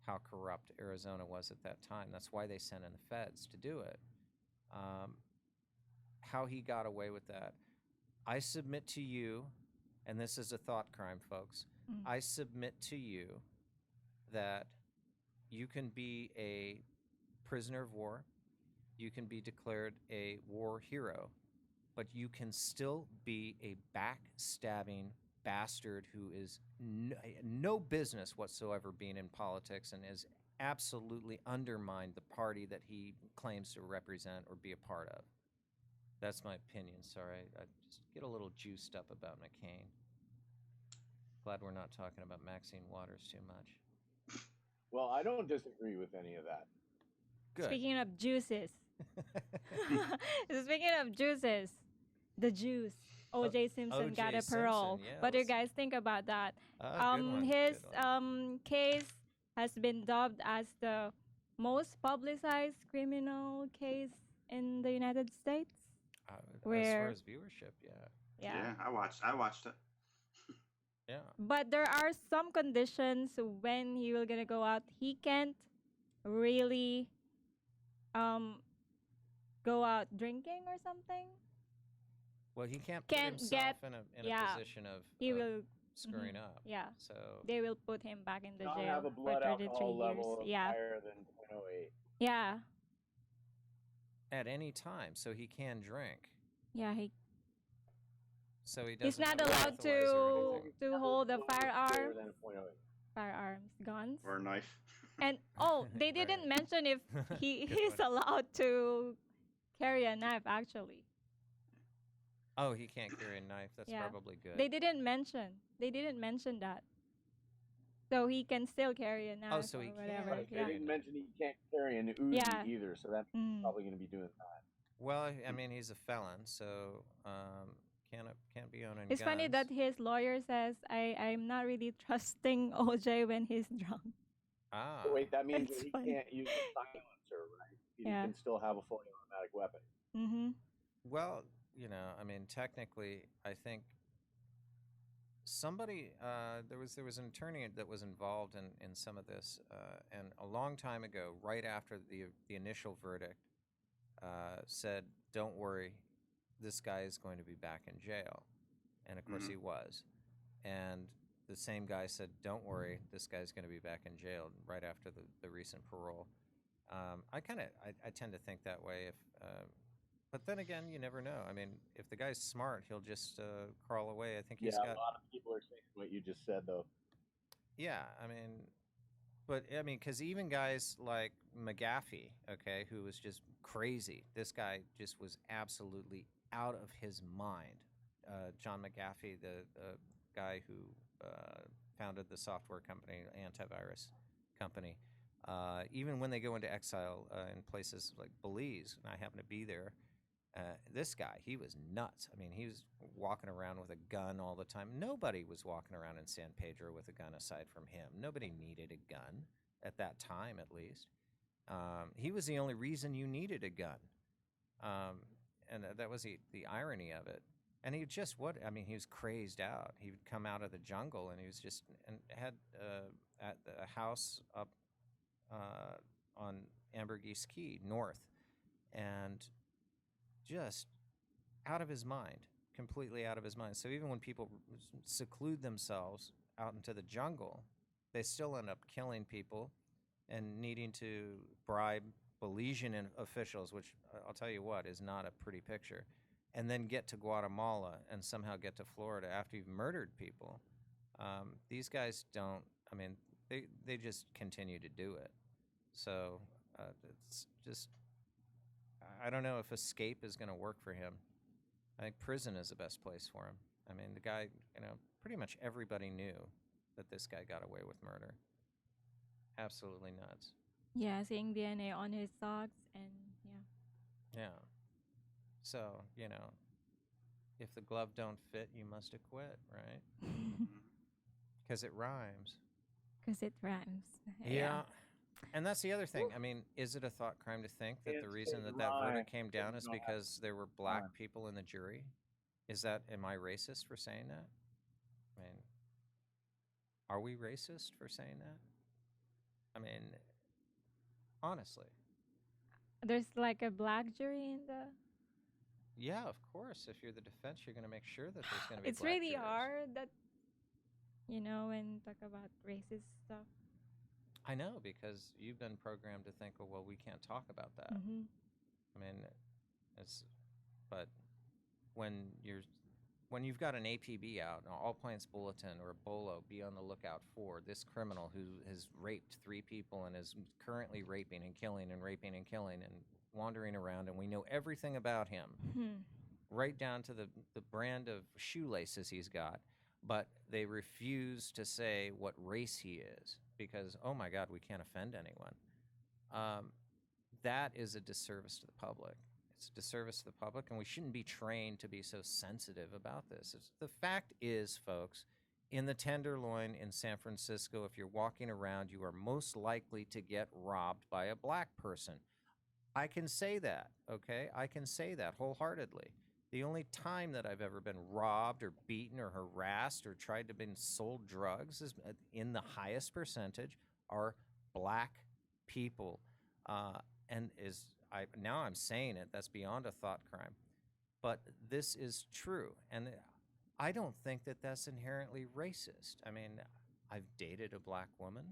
how corrupt Arizona was at that time. That's why they sent in the feds to do it. How he got away with that, I submit to you and this is a thought crime, folks. I submit to you that you can be a prisoner of war, you can be declared a war hero, but you can still be a backstabbing bastard who is no business whatsoever being in politics and has absolutely undermined the party that he claims to represent or be a part of. That's my opinion. Sorry, I just get a little juiced up about McCain. Glad we're not talking about Maxine Waters too much. Well, I don't disagree with any of that. Good. Speaking of juices. Speaking of juices, the juice. O.J. Simpson got a O.J. parole. Simpson, yeah, What do you let's- guys think about that? Good one, His good one. case has been dubbed as the most publicized criminal case in the United States. As where- far as viewership, yeah. Yeah. I watched it. Yeah. But there are some conditions when he will gonna go out. He can't really go out drinking or something. Well, he can't put Can't himself get- in a yeah. position of He of will screwing up. yeah. So They will put him back in the Not jail have a for blood 33 alcohol years. level of Yeah. higher than 0.08. Yeah. at any time, so he can drink. Yeah, So he he's doesn't not have a allowed breathalyzer or anything. to hold a Greater firearm, than a 0.08. firearms, guns. Or a knife. And they didn't Right. mention if Good he's one. allowed to carry a knife actually. Oh, he can't carry a knife. That's Yeah. probably good. They didn't mention that. So he can still carry a knife so he or can. whatever. Right, they Yeah. didn't mention he can't carry an Uzi Yeah. either, so that's Mm. probably going to be doing that. Well, I mean, he's a felon, so can't be owning It's funny that guns. his lawyer says I'm not really trusting OJ when he's drunk. Ah. So wait, that means It's that he funny. can't use a silencer, right? He Yeah. can still have a fully automatic weapon. Mm-hmm. Well, I mean, technically, I think somebody there was an attorney that was involved in some of this, and a long time ago, right after the initial verdict, said, "Don't worry, this guy is going to be back in jail," and of course he was. And the same guy said, "Don't worry, this guy's going to be back in jail," right after the recent parole. I tend to think that way. But then again, you never know. I mean, if the guy's smart, he'll just crawl away. I think he's Yeah, got. a lot of people are saying what you just said, though. Yeah, I mean, because even guys like McAfee, okay, who was just crazy. This guy just was absolutely out of his mind. John McAfee, the guy who founded the software company, antivirus company. Even when they go into exile in places like Belize, and I happen to be there, this guy, he was nuts. I mean, he was walking around with a gun all the time. Nobody was walking around in San Pedro with a gun aside from him. Nobody needed a gun at that time, at least. He was the only reason you needed a gun. And that was the irony of it. And he just he was crazed out. He would come out of the jungle and he was just, and had at a house up on Ambergris Key, north, and just out of his mind, completely out of his mind. So even when people seclude themselves out into the jungle, they still end up killing people and needing to bribe Belizean officials, which I'll tell you what, is not a pretty picture, and then get to Guatemala and somehow get to Florida after you've murdered people. These guys don't, they just continue to do it. So it's just, I don't know if escape is going to work for him. I think prison is the best place for him. I mean, the guy, pretty much everybody knew that this guy got away with murder. Absolutely nuts. Yeah, seeing DNA on his socks and yeah. Yeah. So, if the glove don't fit, you must acquit, right? Because it rhymes. Because it rhymes. Yeah. And that's the other thing. I mean, is it a thought crime to think that the It's reason a that verdict rhyme, came but down you is don't have because there were black rhyme. people in the jury? Am I racist for saying that? I mean, are we racist for saying that? I mean, honestly. There's like a black jury in the. Yeah, of course. If you're the defense, you're going to make sure that there's going to be It's black really jurors. hard that, when talk about racist stuff. I know, because you've been programmed to think, oh, well, we can't talk about that. Mm-hmm. I mean, but when you've got an APB out, an all points bulletin or a BOLO, be on the lookout for this criminal who has raped 3 people and is currently raping and killing and wandering around, and we know everything about him, right down to the brand of shoelaces he's got, but they refuse to say what race he is because, oh my God, we can't offend anyone. That is a disservice to the public. It's a disservice to the public, and we shouldn't be trained to be so sensitive about this. The fact is, folks, in the Tenderloin in San Francisco, if you're walking around, you are most likely to get robbed by a black person. I can say that, okay? I can say that wholeheartedly. The only time that I've ever been robbed or beaten or harassed or tried to be sold drugs is in the highest percentage are black people. Now I'm saying it, that's beyond a thought crime. But this is true. And I don't think that that's inherently racist. I mean, I've dated a black woman.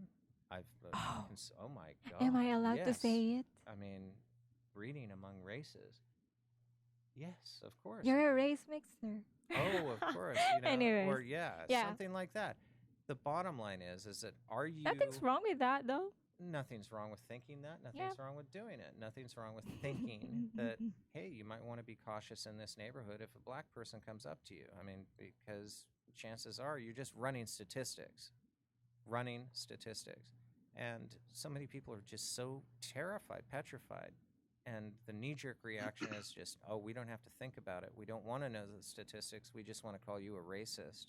Oh my God. Am I allowed to say it? I mean, breeding among races. Yes, of course. You're a race mixer. Oh, of course. Anyways. Or yeah, something like that. The bottom line is that are you... Nothing's wrong with that, though. Nothing's wrong with thinking that. Nothing's wrong with doing it. Nothing's wrong with thinking that, hey, you might want to be cautious in this neighborhood if a black person comes up to you. I mean, because chances are you're just running statistics. And so many people are just so terrified, petrified. And the knee-jerk reaction is just, oh, we don't have to think about it. We don't want to know the statistics. We just want to call you a racist.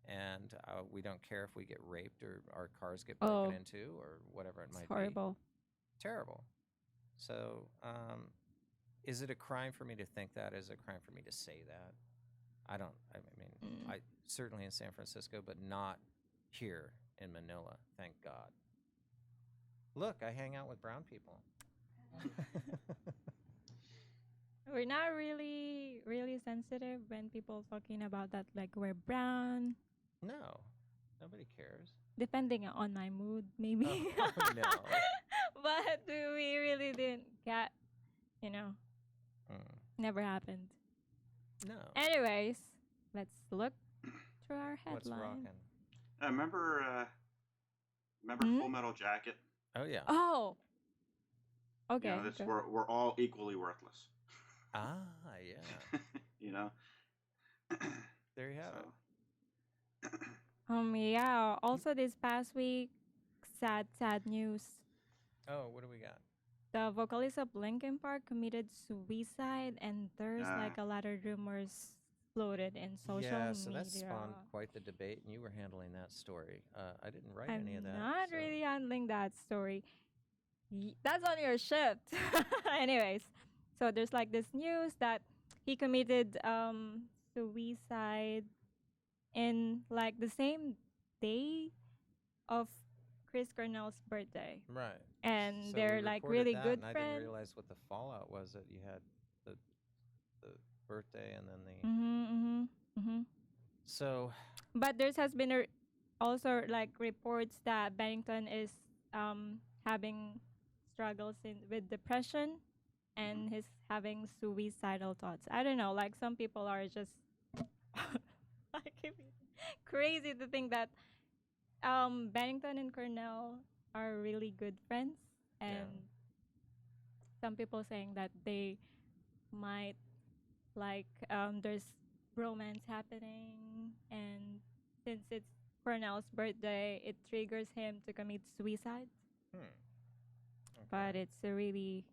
And we don't care if we get raped or our cars get broken into or whatever it might be. Horrible. Terrible. So is it a crime for me to think that? Is it a crime for me to say that? I certainly in San Francisco, but not here in Manila, thank God. Look, I hang out with brown people. We're not really, really sensitive when people talking about that, like we're brown. No, nobody cares. Depending on my mood, maybe. Oh, no. But we really didn't get, never happened. No. Anyways, let's look through our headline. What's rocking? Remember Full Metal Jacket? Oh, yeah. Oh. Okay. We're all equally worthless. Ah, yeah. There you have it. Yeah. Also, this past week, sad news. Oh, what do we got? The vocalist of Linkin Park committed suicide, and there's like a lot of rumors floated in social media. Yeah, so that spawned quite the debate, and you were handling that story. I didn't write any of that. I'm not really handling that story. That's on your shift. Anyways, so there's like this news that he committed suicide in like the same day of Chris Cornell's birthday. Right. And So they're we like recorded really that, good and I friends. didn't realize what the fallout was, that you had the birthday and then the... So... But there has been also like reports that Bennington is having struggles with depression, and he's having suicidal thoughts. I don't know, like some people are just like crazy to think that Bennington and Cornell are really good friends, and some people saying that they might there's romance happening, and since it's Cornell's birthday, it triggers him to commit suicide. Okay. But it's a really,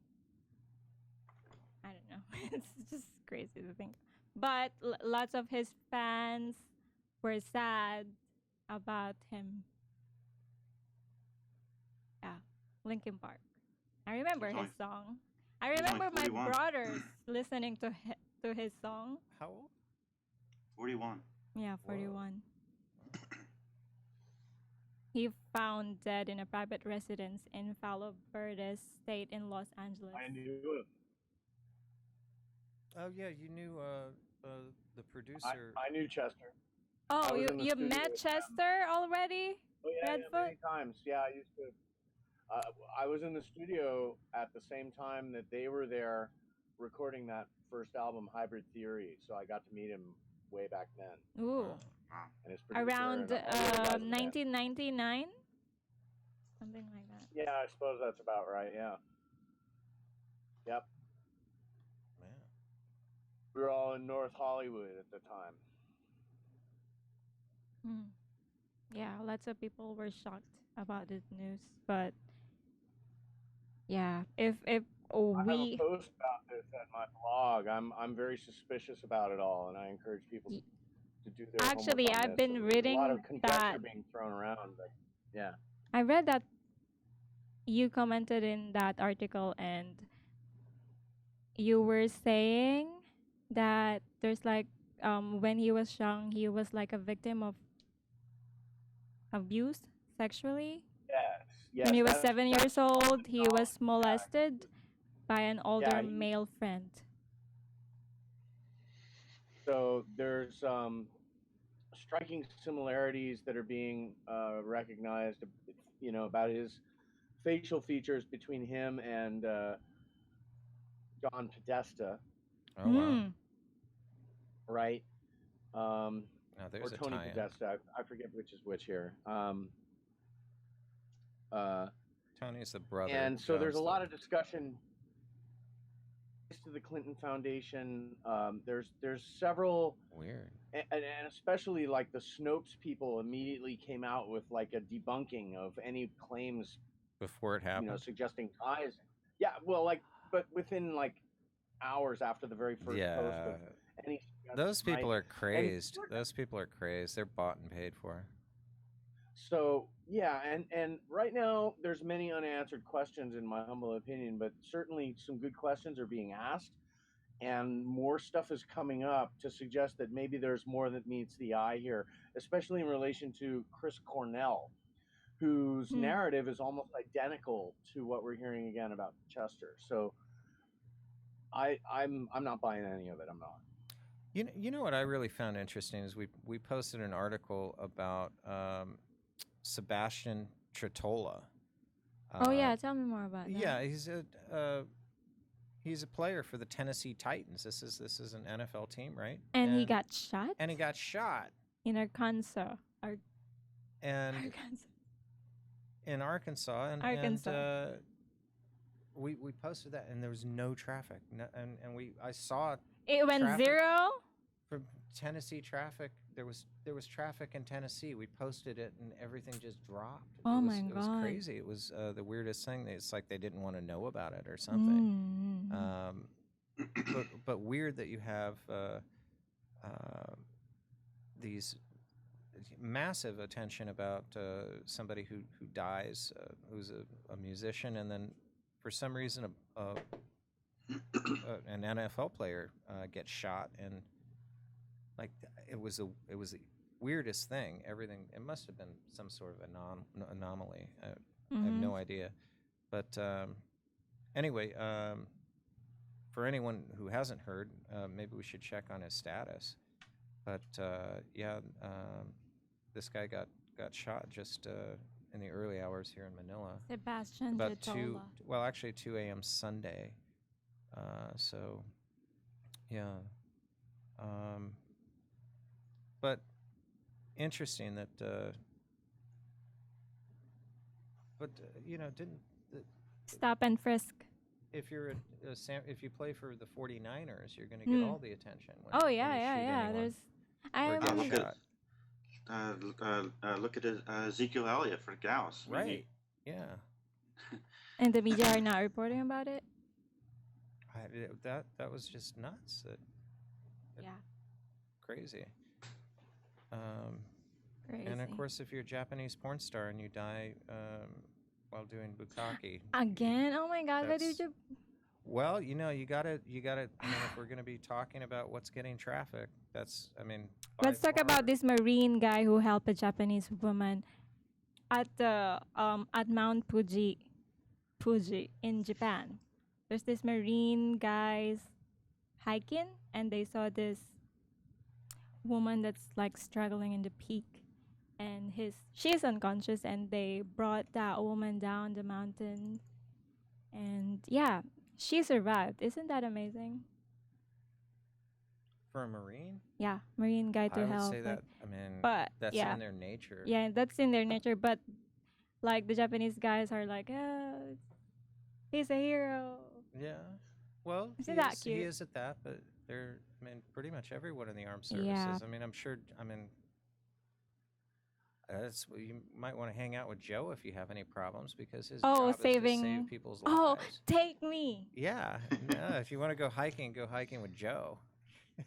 I don't know, it's just crazy to think. But lots of his fans were sad about him. Yeah, Linkin Park. I remember his song. I remember my 41. brothers listening to his song. How old? 41. Yeah, 41. He found dead in a private residence in Palo Verde State in Los Angeles. I knew it. Oh yeah, you knew the producer. I knew Chester. Oh, I was you in the you studio met with them. Chester already? Oh yeah, Redfoot? many times. Yeah, I used to. I was in the studio at the same time that they were there, recording that first album, Hybrid Theory. So I got to meet him way back then, Ooh. Wow. and his producer Around and all the other guys in the band. 1999? Something like that. Yeah, I suppose that's about right. Yeah. Yep. Man. We were all in North Hollywood at the time. Hmm. Yeah, lots of people were shocked about this news, but yeah, if I have a we post about this at my blog. I'm very suspicious about it all, and I encourage people y- to do their homework actually on I've this. been There's a lot of reading conjecture that being thrown around, but yeah. I read that you commented in that article and you were saying that there's like when he was young he was like a victim of abuse sexually. Yes, yes. When he was That's 7 years old, he was yeah. molested by an older Yeah, male friend. so there's striking similarities that are being recognized, about his facial features between him and John Podesta, Oh wow. Hmm. right? Now Or there's a Tony tie-in. Podesta. I forget which is which here. Tony's the brother. And so there's a John's lot the- of discussion to the Clinton Foundation. There's several, Weird. and especially like the Snopes people immediately came out with like a debunking of any claims, Before it happened. suggesting ties. Yeah, well, but within like hours after the very first post Yeah. of any. Those people right? are crazed. Those people are crazed. They're bought and paid for. So yeah, and right now there's many unanswered questions in my humble opinion, but certainly some good questions are being asked, and more stuff is coming up to suggest that maybe there's more that meets the eye here, especially in relation to Chris Cornell, whose Hmm. narrative is almost identical to what we're hearing again about Chester. So I'm not buying any of it. I'm not. You know what I really found interesting is we posted an article about Sebastian Tritola. Oh yeah, tell me more about that. Yeah, he's a player for the Tennessee Titans. This is an NFL team, right? And he got shot And he got shot. in Arkansas. And Arkansas. in Arkansas, Arkansas. and we posted that, and there was no traffic. No, and I saw It went traffic. 0. From Tennessee traffic, there was traffic in Tennessee. We posted it, and everything just dropped. Oh it was, my It was God. crazy. It was the weirdest thing. It's like they didn't want to know about it or something. But weird that you have these massive attention about somebody who dies, who's a musician, and then for some reason an NFL player gets shot, and like it was the weirdest thing. Everything, it must have been some sort of anomaly. I have no idea. But anyway, for anyone who hasn't heard, maybe we should check on his status. But this guy got shot just in the early hours here in Manila. Sebastian About Tritola. 2 a.m. Sunday. So, yeah. But interesting that, didn't Stop and frisk. if you're if you play for the 49ers, you're going to get all the attention. When, Oh when yeah, you yeah, shoot yeah. anyone. There's I Or get look remember. shot. Look at Ezekiel Elliott for Gauss. I mean, Right. Yeah. And the media are not reporting about it. That was just nuts. Yeah. Crazy. Crazy. And of course, if you're a Japanese porn star and you die while doing bukkake, Again? Oh my God! Why did That's- you? well, you gotta. I mean, if we're gonna be talking about what's getting traffic, that's. I mean, by Let's talk far- about this Marine guy who helped a Japanese woman at the at Mount Fuji in Japan. There's this Marine guys hiking and they saw this woman that's like struggling in the peak, and she's unconscious, and they brought that woman down the mountain, and yeah, she survived. Isn't that amazing? For a Marine, Yeah, Marine guy to I would help. say like- that. I mean, but that's yeah, in their nature. yeah, that's in their nature. But like the Japanese guys are like, oh, he's a hero. Yeah. Well, Isn't that he cute? is at that, but they're, I mean, pretty much everyone in the armed services. Yeah. I mean, I'm sure, I mean, you might want to hang out with Joe if you have any problems because his Oh, job is to saving. save people's Oh, lives. take me. Yeah. No, if you want to go hiking with Joe.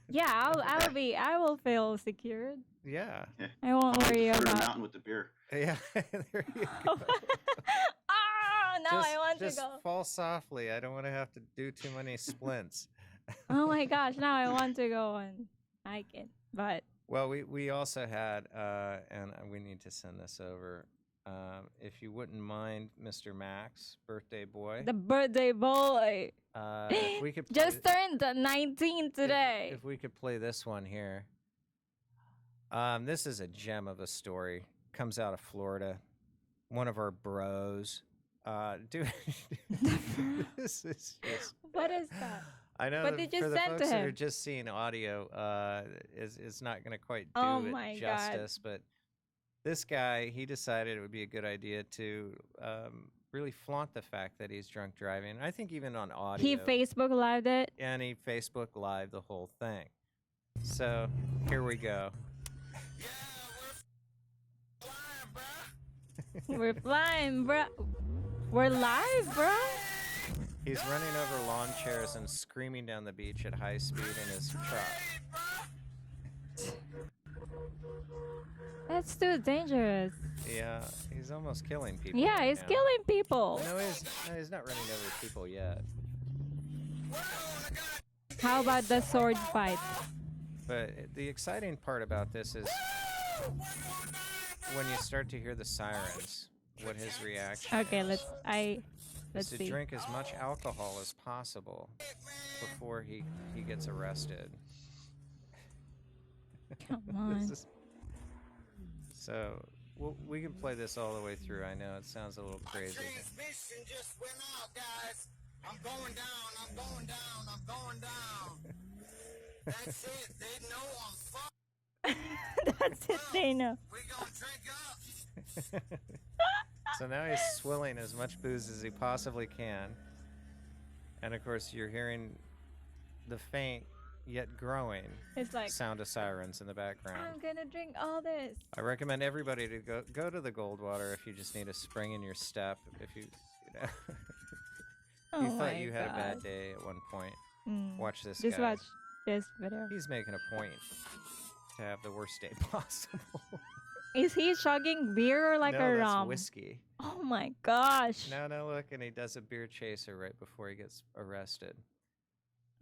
Yeah, I will feel secured. Yeah. I won't worry Third about. mountain with the beer. Yeah. There you go. Ah, now I want to just go. fall softly. I don't want to have to do too many splints. Oh my gosh, now I want to go on hiking. But Well, we also had, and we need to send this over. If you wouldn't mind, Mr. Max, birthday boy. the birthday boy If we could just turned 19 today. If we could play this one here. This is a gem of a story. Comes out of Florida. One of our bros. Dude, this is just. What is that? I know. What did you for the send to folks that are him? just seeing audio, is not going to quite do Oh it my God. justice. But this guy, he decided it would be a good idea to really flaunt the fact that he's drunk driving. I think even on audio. He Facebook lived it. And he Facebook Live the whole thing. So here we go. We're flying, bro. We're live, bro. He's running over lawn chairs and screaming down the beach at high speed in his truck. That's too dangerous. Yeah, he's almost killing people. Yeah, right he's now. killing people. No, he's not running over people yet. How about the sword fight? But the exciting part about this is when you start to hear the sirens, what his reaction Okay, is. let's to see. drink as much alcohol as possible before he gets arrested. Come on. So we can play this all the way through. I know it sounds a little crazy. Transmission just went out, guys. I'm going down. I'm going down. I'm going down. That's it. They know I'm fucked. That's it, they know. We gonna drink up. So now he's swilling as much booze as he possibly can. And of course, you're hearing the faint yet growing It's like, sound of sirens in the I'm background. gonna drink all this. I recommend everybody to go to the Goldwater if you just need a spring in your step. If you know, Oh you my thought you had a bad God. day at one point. Mm. Watch this Just guy. watch this video. He's making a point to have the worst day possible. Is he chugging beer or like no, a that's rum? whiskey. Oh my gosh. No, look, and he does a beer chaser right before he gets arrested.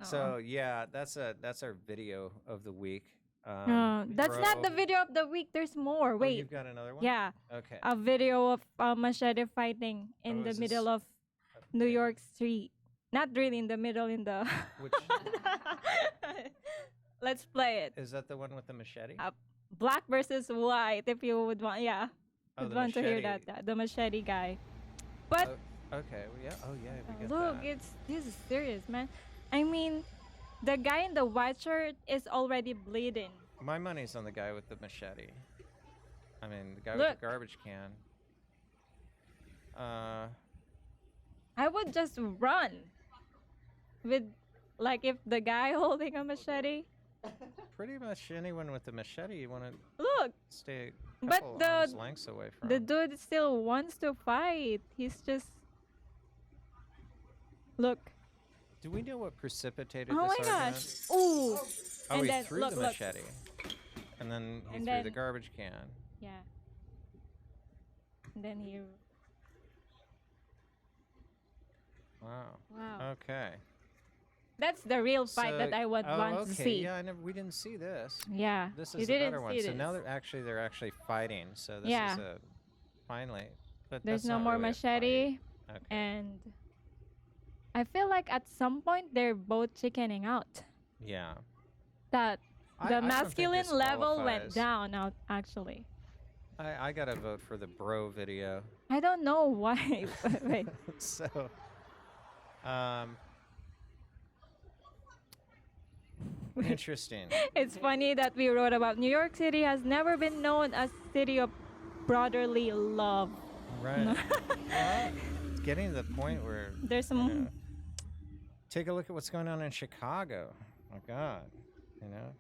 Oh. So yeah, that's our video of the week. That's not the video of the week. There's more. Oh, Wait. you've got another one? Yeah. Okay. A video of machete fighting in Oh, the is middle this- of New York Street. Not really in the middle, in the. Which Let's play it. is that? The one with the machete? Black versus white. If you would want, yeah, Oh, would the want to hear machete. that. The machete guy. But Okay. Well, yeah. Oh yeah. We get look, that. this is serious, man. I mean, the guy in the white shirt is already bleeding. My money's on the guy with the machete. I mean, the guy with Look. the garbage can. I would just run with, like, if the guy holding a machete. Pretty much anyone with the machete, you want to Look, stay a But couple the- arms lengths away from. the dude still wants to fight. He's just. Look. Do we know what precipitated Oh my this gosh. argument? Ooh. Oh, And he then, threw look, the look. machete. And then he And threw the then- garbage can. Yeah. And then he. Wow. Wow. Okay. That's the real fight that I would want okay. to see. Yeah, we didn't see this. Yeah. This you is a didn't better one. see So this. now they're actually fighting. So this Yeah. is a finally. But There's that's no not more really a machete. fight. Okay. And I feel like at some point they're both chickening out. Yeah. That I the don't think masculine this level went qualifies. down out actually. I gotta vote for the bro video. I don't know why. Wait. So, um, interesting. It's funny that we wrote about New York City has never been known as city of brotherly love. Right. Well, it's getting to the point where There's you some know, take a look at what's going on in Chicago. My God, you know,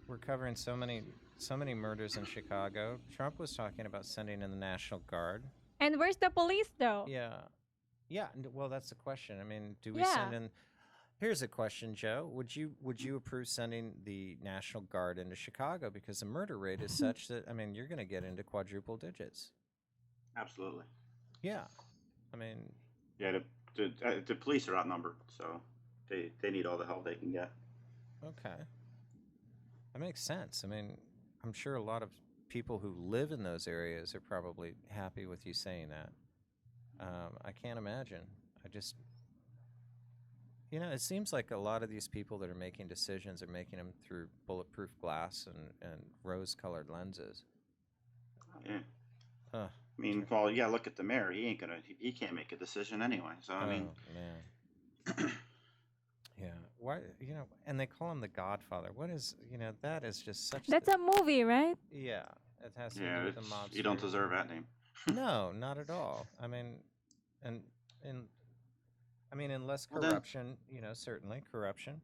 we're covering so many murders in Chicago. Trump was talking about sending in the National Guard. And where's the police though? Yeah, yeah. Well, that's the question. I mean, do we Yeah. send in? Here's a question, Joe. Would you approve sending the National Guard into Chicago because the murder rate is such that I mean you're going to get into quadruple digits. Absolutely. Yeah, I mean Yeah, the police are outnumbered, so they need all the help they can get. okay, that makes sense. I mean I'm sure a lot of people who live in those areas are probably happy with you saying that. I can't imagine. I just it seems like a lot of these people that are making decisions are making them through bulletproof glass and rose-colored lenses. Yeah. Huh. I mean, well, yeah. Look at the mayor. He can't make a decision anyway. So I mean, Oh man. Yeah. Why? And they call him the Godfather. What is? That is just such. That's a movie, right? Yeah. It has to do yeah, with the mobster. you don't deserve that name. No, not at all. I mean, and unless Well, then- corruption, certainly corruption.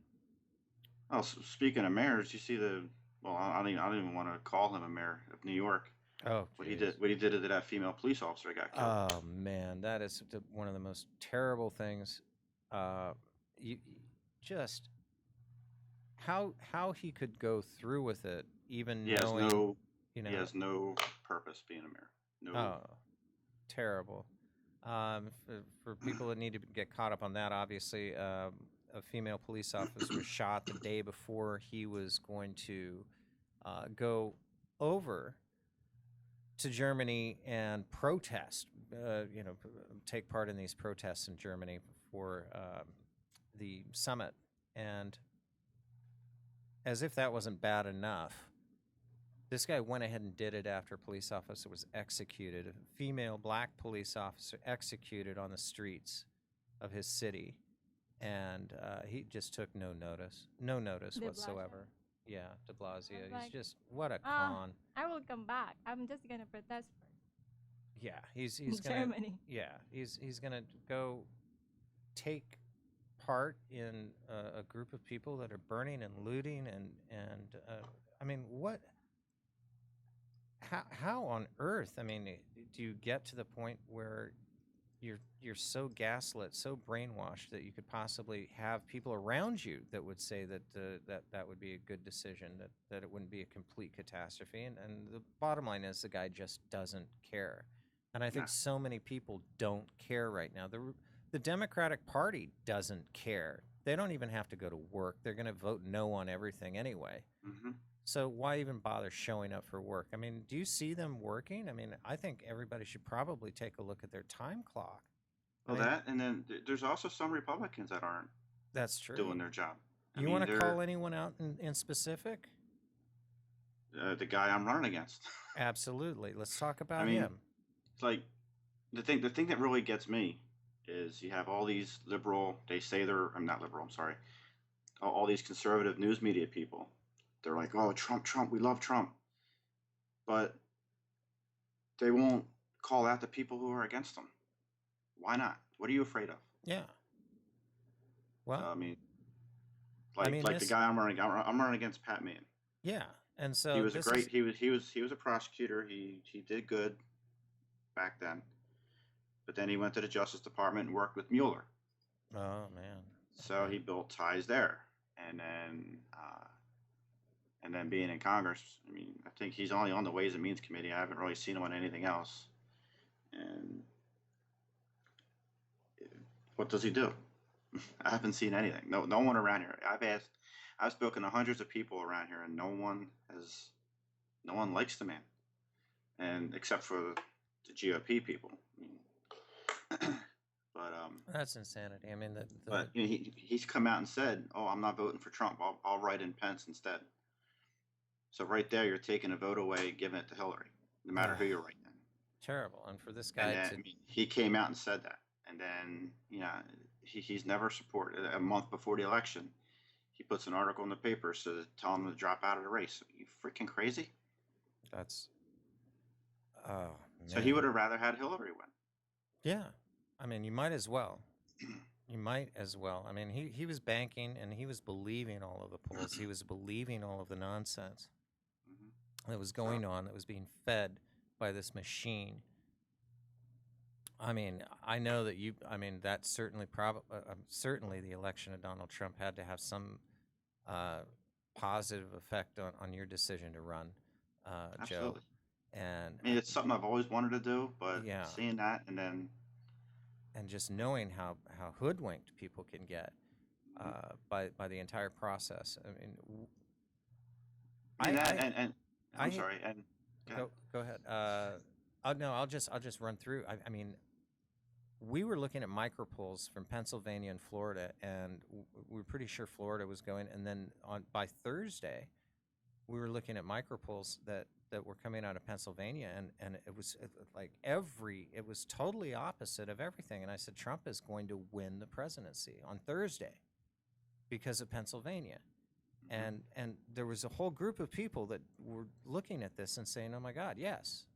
Oh, speaking of mayors, you see the well, I don't even want to call him a mayor of New York. Oh, What he geez. did to that female police officer that got killed. Oh man, that is one of the most terrible things. You just how he could go through with it, even he has knowing no you know. he has no purpose being a mayor. No. Oh, terrible. For people that need to get caught up on that, obviously, a female police officer was shot the day before he was going to go over to Germany and protest, take part in these protests in Germany for the summit. And as if that wasn't bad enough, this guy went ahead and did it after a police officer was executed, a female black police officer executed on the streets of his city. And he just took no notice De Blasio. whatsoever. Yeah, de Blasio. He's like, just, what a con. I will come back. I'm just gonna protest first. Yeah, he's In gonna Germany. yeah he's gonna go take part in a group of people that are burning and looting and I mean what how on earth, I mean, do you get to the point where you're so gaslit, so brainwashed that you could possibly have people around you that would say that that would be a good decision, that it wouldn't be a complete catastrophe, and the bottom line is the guy just doesn't care. And I think Yeah. so many people don't care right now. The Democratic Party doesn't care. They don't even have to go to work. They're going to vote no on everything anyway. Hmm. So why even bother showing up for work? I mean, do you see them working? I mean, I think everybody should probably take a look at their time clock. Well, I mean, that and then there's also some Republicans that aren't that's true. doing their job. I You mean, want to they're- call anyone out in specific? the guy I'm running against. Absolutely. Let's talk about mean, him. It's like the thing that really gets me is you have all these liberal, they say I'm not liberal, I'm sorry, all these conservative news media people. They're like, oh, Trump, we love Trump, but they won't call out the people who are against him. Why not? What are you afraid of? Yeah. Well, I mean, this- the guy I'm running against, Pat Meehan. yeah. And so He was this a great. is- He was a prosecutor. He did good back then, but then he went to the Justice Department and worked with Mueller. Oh man. So he built ties there, and then being in Congress. I mean, I think he's only on the Ways and Means Committee. I haven't really seen him on anything else. And what does he do? I haven't seen anything. No one around here. I've spoken to hundreds of people around here, and no one likes the man, and except for the GOP people. I mean, But That's insanity. I mean, but you know, he's come out and said, "Oh, I'm not voting for Trump. I'll write in Pence instead." So right there, you're taking a vote away, and giving it to Hillary, no matter who you're writing in. terrible. And for this And guy then, to I mean, he came out and said that, and then he's never supported. A month before the election, he puts an article in the paper so telling him to drop out of the race. Are you freaking crazy? that's oh man. So he would have rather had Hillary win. Yeah, I mean, you might as well. You might as well. I mean, he was banking and he was believing all of the polls. He was believing all of the nonsense that was going on, that was being fed by this machine. I mean, I know that that's certainly certainly the election of Donald Trump had to have some positive effect on your decision to run, Joe. Absolutely. And I mean, it's something I've always wanted to do, but Yeah. seeing that and then and just knowing how hoodwinked people can get by the entire process. I mean, I'm sorry. And go ahead. No, I'll just run through. I mean, we were looking at micropolls from Pennsylvania and Florida, and we were pretty sure Florida was going. And then by Thursday, we were looking at micropolls that were coming out of Pennsylvania, and it was it was totally opposite of everything. And I said, Trump is going to win the presidency on Thursday because of Pennsylvania. And there was a whole group of people that were looking at this and saying, "Oh my God, yes,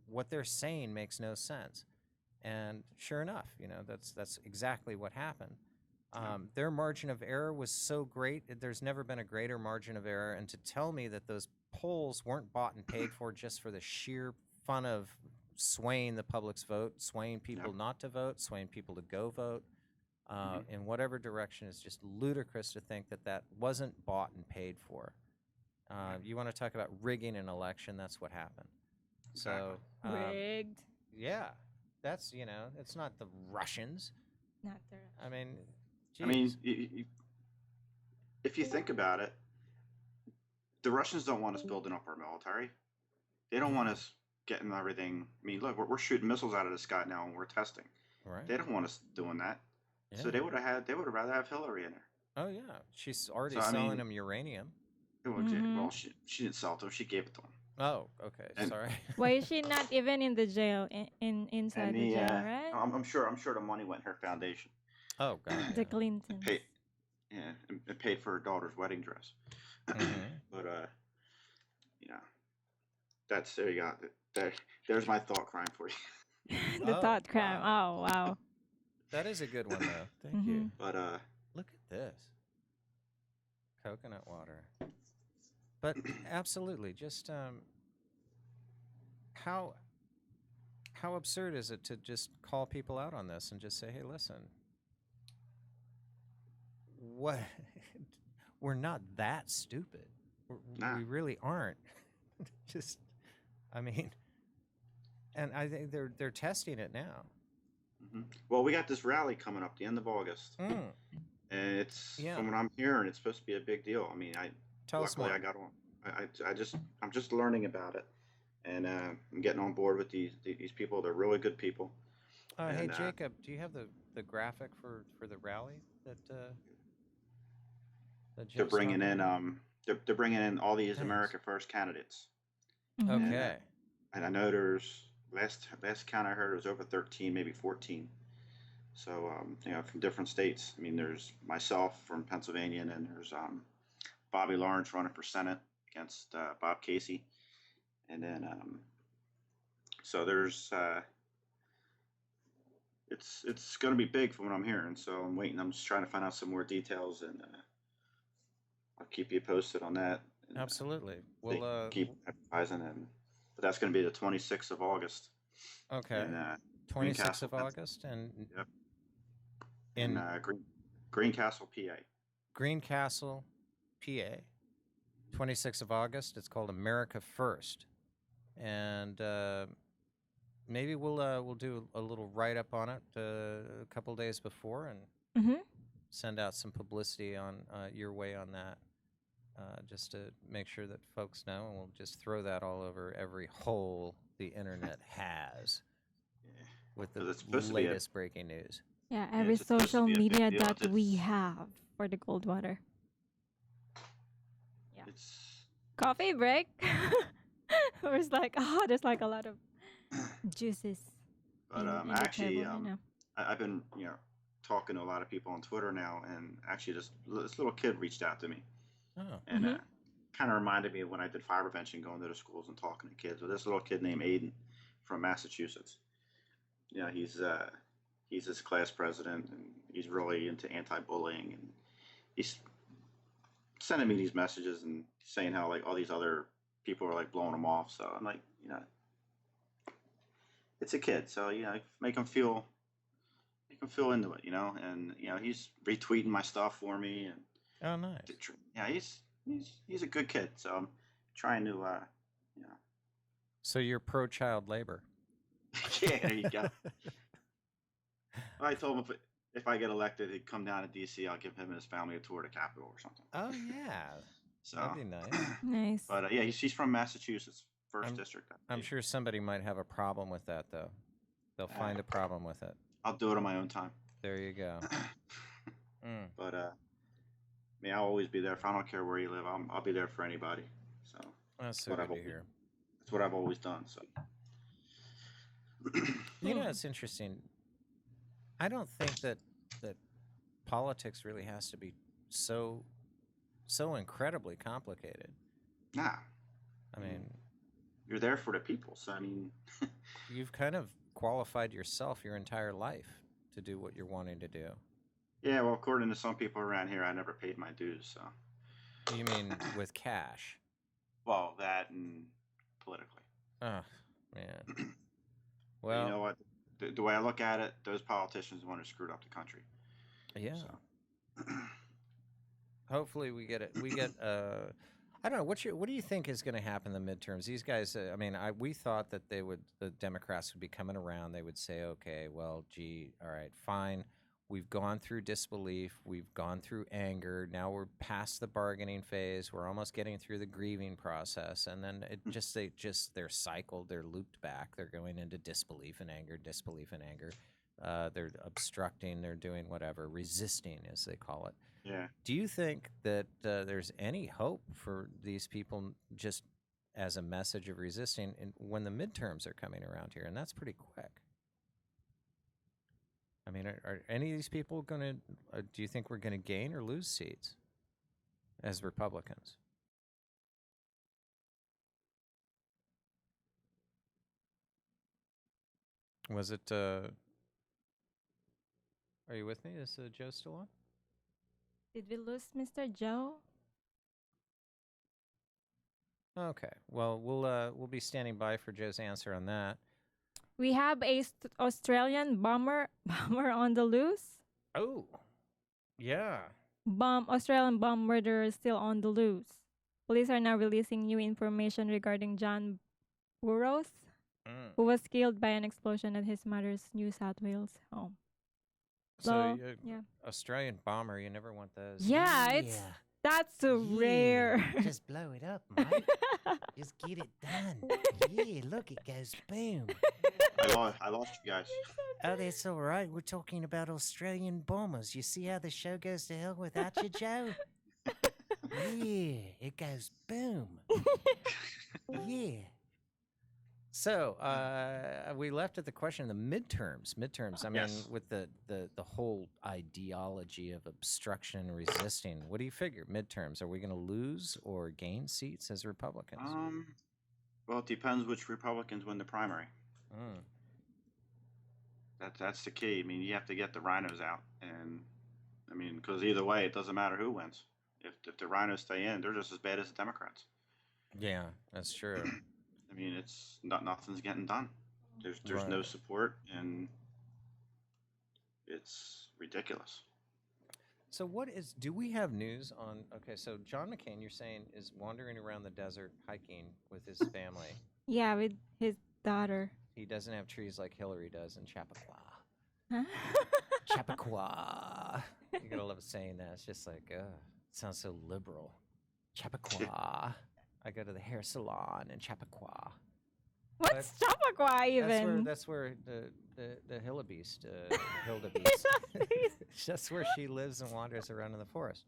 what they're saying makes no sense." And sure enough, that's exactly what happened. Their margin of error was so great; there's never been a greater margin of error. And to tell me that those polls weren't bought and paid for just for the sheer fun of swaying the public's vote, swaying people not to vote, swaying people to go vote. In whatever direction, is just ludicrous to think that wasn't bought and paid for. You want to talk about rigging an election? That's what happened. So Rigged. yeah, that's it's not the Russians. Not the. I mean, if you think about it, the Russians don't want us building up our military. They don't want us getting everything. I mean, look, we're shooting missiles out of the sky now, and we're testing. Right. They don't want us doing that. Yeah. So they would have rather have Hillary in there. Oh yeah, she's already selling them uranium. Well, she didn't sell it to him. She gave it to him. Oh, okay. Sorry. Why is she not even in the jail? Inside the jail, right? I'm sure the money went in her foundation. Oh God. The Clintons. It paid for her daughter's wedding dress. But that's there you go. There's my thought crime for you. The thought crime. Wow. Oh wow. That is a good one though. Thank you. But look at this. Coconut water. But absolutely, just how absurd is it to just call people out on this and just say, "Hey, listen, what? We're not that stupid. We really aren't." Just, I mean, and I think they're testing it now. Well, we got this rally coming up the end of August, and it's from what I'm hearing, it's supposed to be a big deal. I mean, luckily I got on. I'm just learning about it, and I'm getting on board with these people. They're really good people. Hey Jacob, do you have the graphic for the rally that they're bringing in? They're bringing in all these America First candidates. Okay. And I know there's last count I heard it was over 13, maybe 14. So from different states. I mean, there's myself from Pennsylvania, and then there's Bobby Lawrence running for Senate against Bob Casey, and then so there's it's going to be big from what I'm hearing. So I'm waiting. I'm just trying to find out some more details, and I'll keep you posted on that. And, absolutely. We'll keep advising, but that's going to be the 26th of August. Okay. And 26th of August, and yep. In Greencastle, PA. Greencastle, PA. 26th of August. It's called America First, and maybe we'll do a little write up on it a couple days before, and send out some publicity on your way on that, just to make sure that folks know, and we'll just throw that all over every hole the internet has. with the 'Cause it's supposed to be a- latest breaking news. Yeah, Yeah, every it's supposed to social be a big media deal. that we It's- have for the Goldwater. It's Coffee break. There's like there's like a lot of juices but in the actually table right now. I've been talking to a lot of people on Twitter now, and actually this little kid reached out to me, Oh, and Mhm. kind of reminded me of when I did fire prevention, going to the schools and talking to kids. With this little kid named Aiden from Massachusetts. He's his class president, and he's really into anti-bullying, and he's sending me these messages and saying how like all these other people are like blowing him off. So I'm like, it's a kid, so make him feel into it, and he's retweeting my stuff for me, and oh, nice. yeah, he's a good kid. So I'm trying to So you're pro child labor. yeah, there you go. I told him if I get elected, he'd come down to DC. I'll give him and his family a tour of the Capitol or something. Oh yeah, So that'd be nice. Nice. But yeah, he's from Massachusetts, first district. I I'm believe. sure somebody might have a problem with that though. They'll find a problem with it. I'll do it on my own time. There you go. Mm. But I'll always be there. If I don't care where you live, I'll be there for anybody. So That's so what good I've to always- hear. that's what I've always done. So It's interesting. I don't think that politics really has to be so incredibly complicated. nah, I mean, you're there for the people. So I mean, you've kind of qualified yourself your entire life to do what you're wanting to do. yeah. Well, according to some people around here, I never paid my dues. So You mean with cash? well, that and politically. Oh, man. But Well, you know what? The way I look at it, those politicians want to screw up the country. yeah. So Hopefully we get it. We get. I don't know. What do you think is going to happen in the midterms? These guys. I mean, we thought that the Democrats would be coming around. They would say, okay, well, gee, all right, fine. We've gone through disbelief. We've gone through anger. Now we're past the bargaining phase. We're almost getting through the grieving process, and then they're cycled. They're looped back. They're going into disbelief and anger. Disbelief and anger. They're obstructing. They're doing whatever, resisting, as they call it. yeah. Do you think that there's any hope for these people just as a message of resisting when the midterms are coming around here? And that's pretty quick. I mean, are any of these people going to, do you think we're going to gain or lose seats as Republicans? Was it, are you with me? Is Joe still on? Did we lose Mr. Joe? Okay. Well, we'll be standing by for Joe's answer on that. We have a Australian bomber on the loose. Oh, yeah. Australian bomb murderer is still on the loose. Police are now releasing new information regarding John Burrows, who was killed by an explosion at his mother's New South Wales home. So, yeah. Australian bomber, you never want those. Yeah, that's so rare. Just blow it up, mate. Just get it done. Yeah, look, it goes boom. I lost you guys. Oh, that's all right. We're talking about Australian bombers. You see how the show goes to hell without you, Joe? Yeah, it goes boom. Yeah. So we left at the question of the midterms. I mean, Yes. with the whole ideology of obstruction and resisting, what do you figure? Midterms, are we going to lose or gain seats as Republicans? Well, it depends which Republicans win the primary. Mm. That's the key. I mean, you have to get the rhinos out, and I mean, because either way, it doesn't matter who wins. If the rhinos stay in, they're just as bad as the Democrats. Yeah, that's true. I mean, it's nothing's getting done. There's no Right. support, and it's ridiculous. So do we have news on, okay, so John McCain, you're saying, is wandering around the desert hiking with his family. Yeah, with his daughter. He doesn't have trees like Hillary does in Chappaqua. Huh? Chappaqua. You gotta love saying that. It's just like, it sounds so liberal. Chappaqua. I go to the hair salon in Chappaqua. What's Chappaqua even? That's where the Hillabeast, Hildabeest. That's where she lives and wanders around in the forest.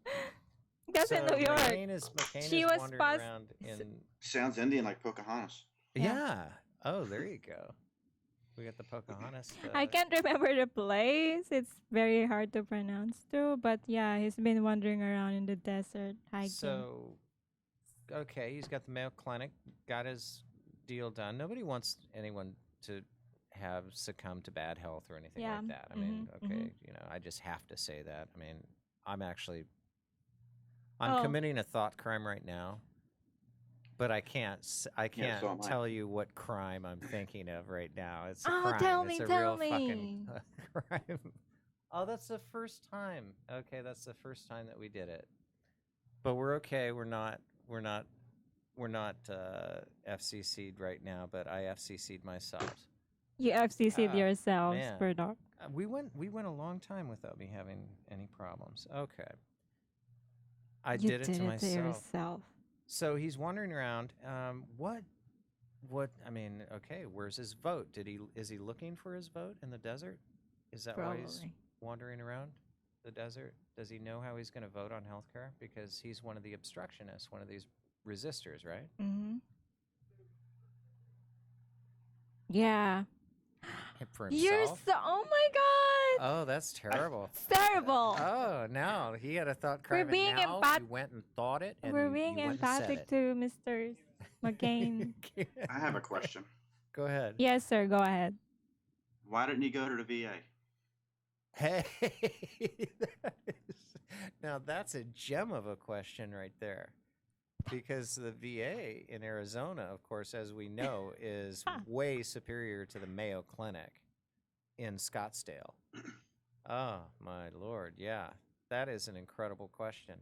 That's in New York. McCain She is was wandering past- around in. Sounds Indian like Pocahontas. Yeah. Oh, there you go. We got the Pocahontas. I can't remember the place. It's very hard to pronounce too. But yeah, he's been wandering around in the desert hiking. So, okay, he's got the Mayo Clinic, got his deal done. Nobody wants anyone to have succumb to bad health or anything Yeah, like that. I mean, mhm, okay, mhm. I just have to say that. I mean, I'm Oh. committing a thought crime right now, but I can't so can't am I. tell you what crime I'm thinking of right now. It's a Oh, crime. tell It's me, a tell real me. fucking crime. Oh, that's the first time. Okay, that's the first time that we did it. But we're okay. We're not FCC'd right now, but I FCC'd myself. You FCC'd Ah, yourselves, man. Burdock. We went a long time without me having any problems. Okay. I You did it to myself. yourself. So he's wandering around. What I mean, okay, where's his vote? Is he looking for his vote in the desert? Is that why he's Probably. wandering around the desert? Does he know how he's going to vote on healthcare? Because he's one of the obstructionists, one of these resistors, right? Mm-hmm. Yeah. For You're himself? so. Oh my God. Oh, that's terrible. It's terrible. Oh no, he had a thought crime. and being now empath- you went and thought it, and We're you being went and said empathic it. to Mr. McCain. I have a question. Go ahead. Yes, sir. Go ahead. Why didn't he go to the VA? Hey, now that's a gem of a question right there, because the VA in Arizona, of course, as we know, is way superior to the Mayo Clinic in Scottsdale. Oh my Lord, yeah, that is an incredible question.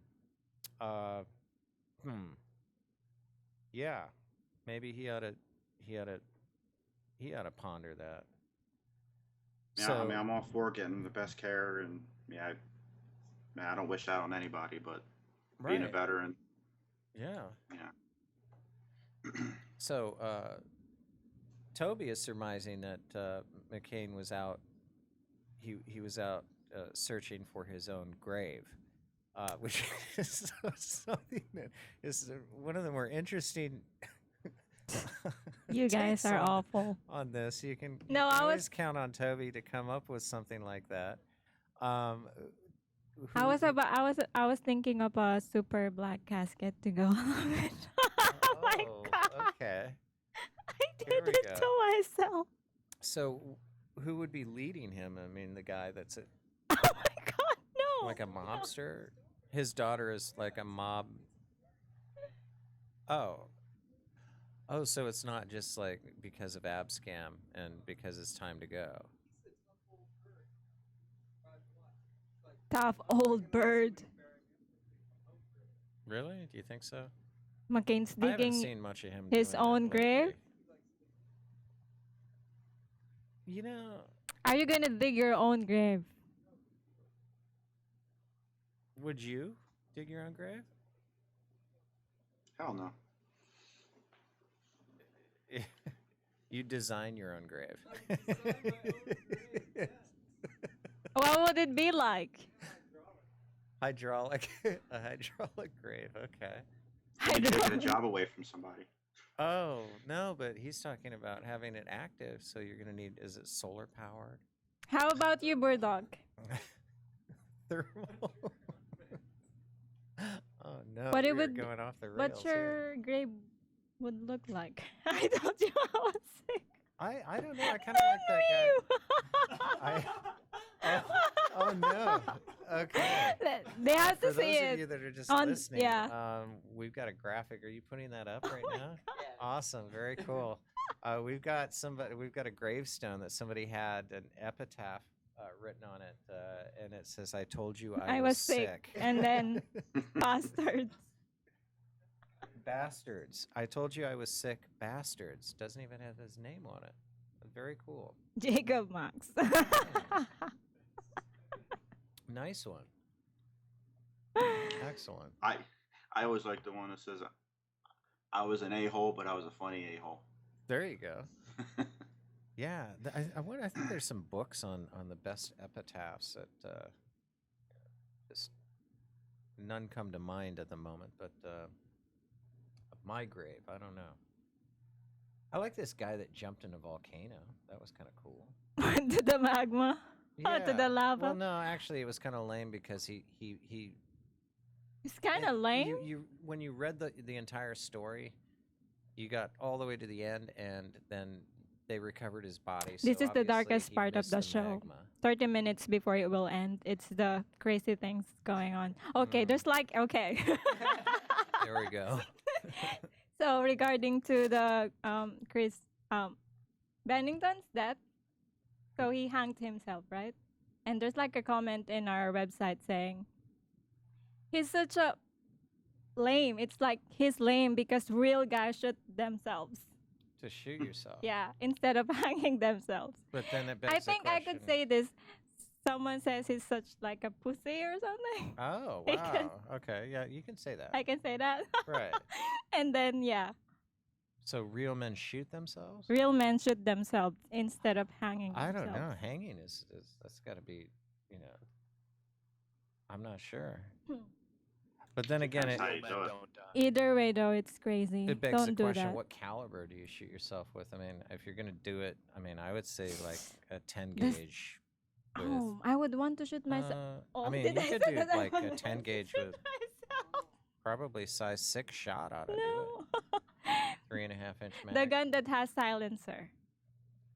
Yeah, maybe he ought to ponder that. Yeah, I mean, I'm all for getting the best care, and I don't wish that on anybody, but being a Right. veteran, Yeah. yeah. So, Toby is surmising that McCain was out. He was out searching for his own grave, which is something that is one of the more interesting. You guys takes are on- awful. on this. You can No, I always was- count on Toby to come up with something like that. I was thinking of a super black casket to go along with. Oh my God. Okay. I Here did we it go. to myself. So, who would be leading him? I mean, the guy that's Oh my God, no. like a mobster. His daughter is like a mob. Oh, so it's not just like because of Abscam and because it's time to go. Tough old bird. Really? Do you think so? McCain's I haven't digging seen much of him. his doing that own grave? lately. You know, Are you gonna dig your own grave? would you dig your own grave? Hell no. You design your own grave. What would it be like? A hydraulic grave. Okay. I Taking a don't. job away from somebody. Oh no, but he's talking about having it active. So you're gonna need. Is it solar powered? How about you, Burdock? Thermal. Oh no! What it we are would- going off the rails. What here. your grave would look like? I told you I was sick. I don't know. I kind of like that guy. Oh no. Okay. They have For to see those of it. you that are just on- listening, yeah. we've got a graphic. Are you putting that up right my now? Awesome, very cool. We've got a gravestone that somebody had an epitaph written on it, and it says, "I told you I was sick." and then bastards. Bastards. I told you I was sick. Bastards. Doesn't even have his name on it. Very cool. Jacob Max. Nice one. Excellent. I always like the one that says, "I was an a-hole, but I was a funny a-hole." There you go. Yeah, I think there's some books on the best epitaphs that just none come to mind at the moment, but my grave, I don't know. I like this guy that jumped in a volcano. That was kind of cool. To the magma. To the lava. Well, no, actually, it was kind of lame because he It's kind of lame. You when you read the entire story, you got all the way to the end, and then they recovered his body. This so is the obviously darkest he part of missed the show. magma. 30 minutes before it will end. It's the crazy things going on. Okay, there's like, okay. There we go. So regarding to the Chris Bennington's death, so he hanged himself, right? And there's like a comment in our website saying, he's such a lame. It's like he's lame because real guys shoot themselves. To shoot yourself. Yeah, instead of hanging themselves. But then it begs I the think I could question- say this. Someone says he's such like a pussy or something. Oh, I can- wow. Okay, yeah, you can say that. I can say that. Right. And then, yeah, So real men shoot themselves? real men shoot themselves instead of hanging I themselves. don't know. Hanging is that's got to be, I'm not sure. Hmm. But then again, Depends how it, you do it. Either way, though, it's crazy. it begs Don't the do question: that. what caliber do you shoot yourself with? I mean, if you're gonna do it, I mean, I would say like a 10 This- gauge. With, Oh, I would want to shoot myself. I mean, did you I could say do that I like a wanted 10 to gauge shoot with myself? probably size 6 shot ought to do No. it. 3.5-inch mag. The gun that has silencer.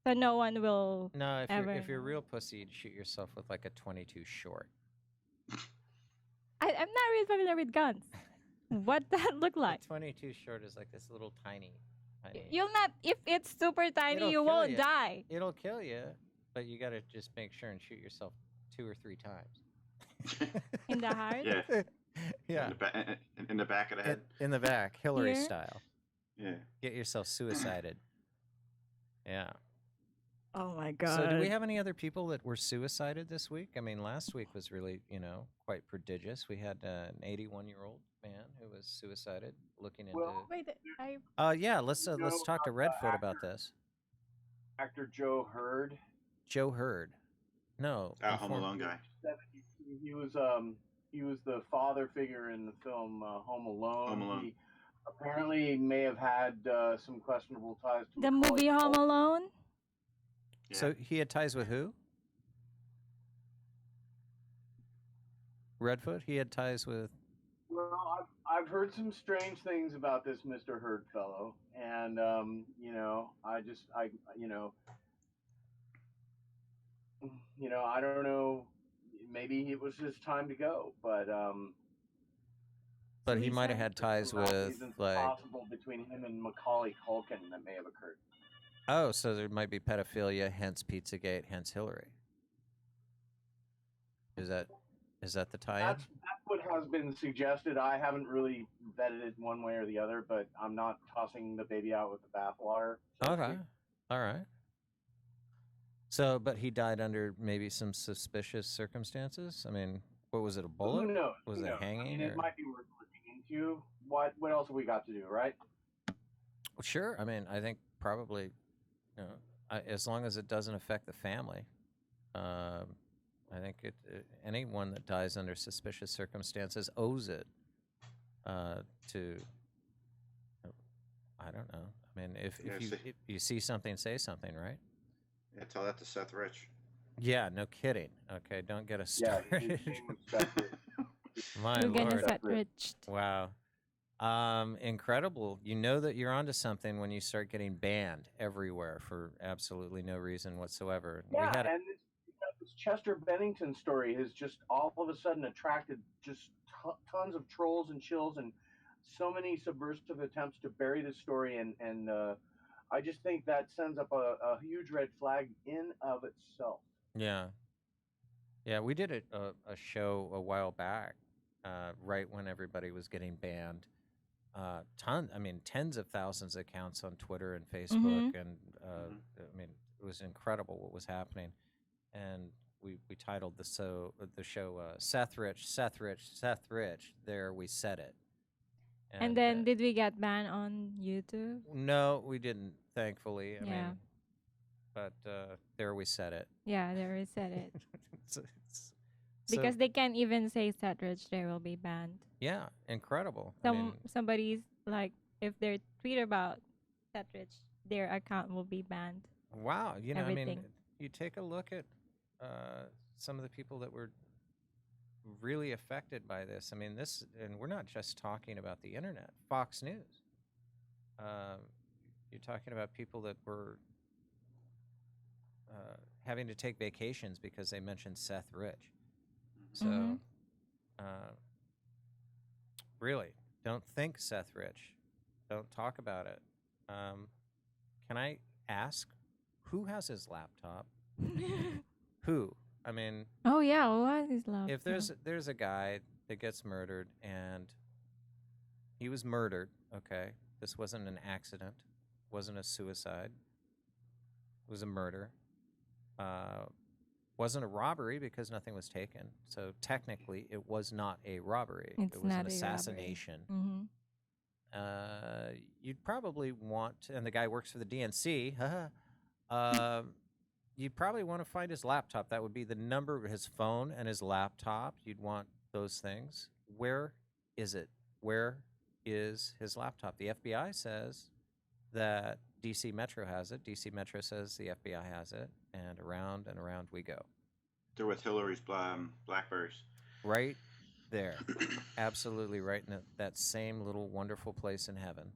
So no one will. No, if ever you're know. real pussy, you'd shoot yourself with like a 22 short. I'm not really familiar with guns. What that look like? A 22 short is like this little tiny. You'll not. If it's super tiny, It'll you kill won't ya. die. It'll kill you, but you got to just make sure and shoot yourself 2 or 3 times. In the heart. Yeah. Yeah. In the back of the head. In the back, Hillary Here? style. Yeah. Get yourself suicided. Yeah. Oh my god. So, do we have any other people that were suicided this week? I mean, last week was really, quite prodigious. We had an 81-year-old man who was suicided, looking into. Wait, I. Yeah, let's talk to Redfoot about this. Actor Joe Hurd. Joe Hurd. No. Home Alone guy. He was the father figure in the film Home Alone. Home Alone. He apparently may have had some questionable ties to The Macaulay movie Home Culkin. Alone. Yeah. So he had ties with who? Redfoot. He had ties with. Well, I've heard some strange things about this Mr. Hurd fellow, and I don't know. Maybe it was his time to go, but But he might have had ties with reasons like. possible between him and Macaulay Culkin that may have occurred. Oh, so there might be pedophilia, hence Pizzagate, hence Hillary. Is that the tie-in? That's what has been suggested. I haven't really vetted it one way or the other, but I'm not tossing the baby out with the bathwater. so to Okay. speak. All right. So, but he died under maybe some suspicious circumstances. I mean, what was it? A bullet? Who knows? Was Who it knows? hanging? I mean, or- it might be worth looking into. What else have we got to do, right? Well, sure. I mean, I think probably, as long as it doesn't affect the family, I think anyone that dies under suspicious circumstances owes it to. I don't know. I mean, if you see something, say something, right? Yeah, tell that to Seth Rich. Yeah, no kidding. Okay, don't get us Yeah, started. his name was Seth Rich. My You're gonna lord. get rich. Wow. Incredible. You know that you're onto something when you start getting banned everywhere for absolutely no reason whatsoever. Yeah, and this Chester Bennington story has just all of a sudden attracted just tons of trolls and chills and so many subversive attempts to bury this story, and I just think that sends up a huge red flag in of itself. Yeah. Yeah, we did a show a while back, right when everybody was getting banned. Tens of thousands of accounts on Twitter and Facebook, and I mean, it was incredible what was happening. And we titled the show Seth Rich, Seth Rich, Seth Rich. There we said it. And then did we get banned on YouTube? No, we didn't. Thankfully, I Yeah. mean, But there we said it. Yeah, they already said it. so, Because they can't even say Setrich, they will be banned. yeah, incredible. I mean, Somebody's like, if they tweet about Setrich, their account will be banned. wow. You know, I mean, Everything. you take a look at some of the people that were really affected by this. I mean, this, and we're not just talking about the internet. Fox News. You're talking about people that were having to take vacations because they mentioned Seth Rich. So, Mhm. Really, don't think Seth Rich. Don't talk about it. Can I ask who has his laptop? Who? I mean, Oh yeah, what is love? if there's a guy that gets murdered and he was murdered, okay, this wasn't an accident, wasn't a suicide, it was a murder. Wasn't a robbery because nothing was taken. So technically, it was not a robbery. It's it was not an a robbery. assassination. Mm-hmm. You'd probably want, and the guy works for the DNC. You'd probably want to find his laptop. That would be the number of his phone and his laptop. You'd want those things. Where is it? Where is his laptop? The FBI says that DC Metro has it. DC Metro says the FBI has it, and around we go. They're with Hillary's Blackberries. Right there. Absolutely right in that same little wonderful place in heaven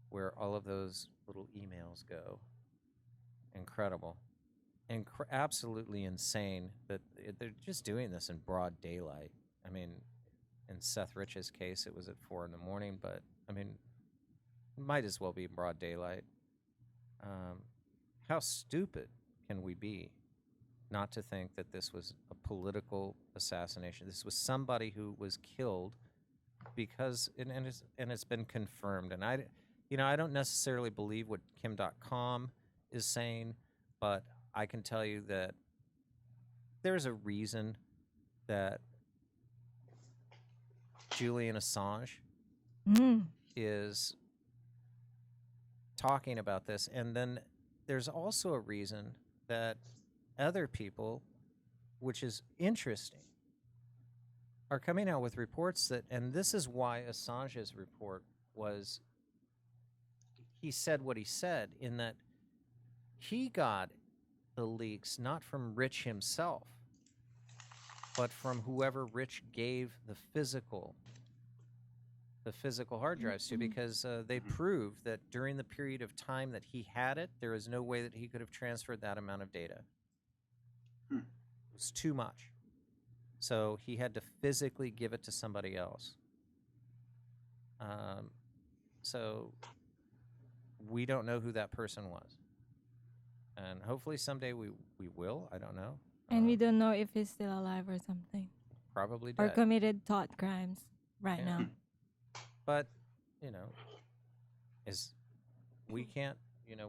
where all of those little emails go. Incredible. Absolutely insane that they're just doing this in broad daylight. I mean, in Seth Rich's case, it was at 4 a.m, but I mean, might as well be broad daylight. How stupid can we be not to think that this was a political assassination? This was somebody who was killed because, and it's been confirmed. And I don't necessarily believe what Kim.com is saying, but I can tell you that there's a reason that Julian Assange is talking about this. And then there's also a reason that other people, which is interesting, are coming out with reports that, and this is why Assange's report was, he said what he said, in that he got the leaks not from Rich himself, but from whoever Rich gave the physical hard drives to, because they proved that during the period of time that he had it, there is no way that he could have transferred that amount of data. It was too much. So he had to physically give it to somebody else. So we don't know who that person was. And hopefully someday we will. I don't know. And we don't know if he's still alive or something. Probably Or dead. committed thought crimes right now. But, we can't,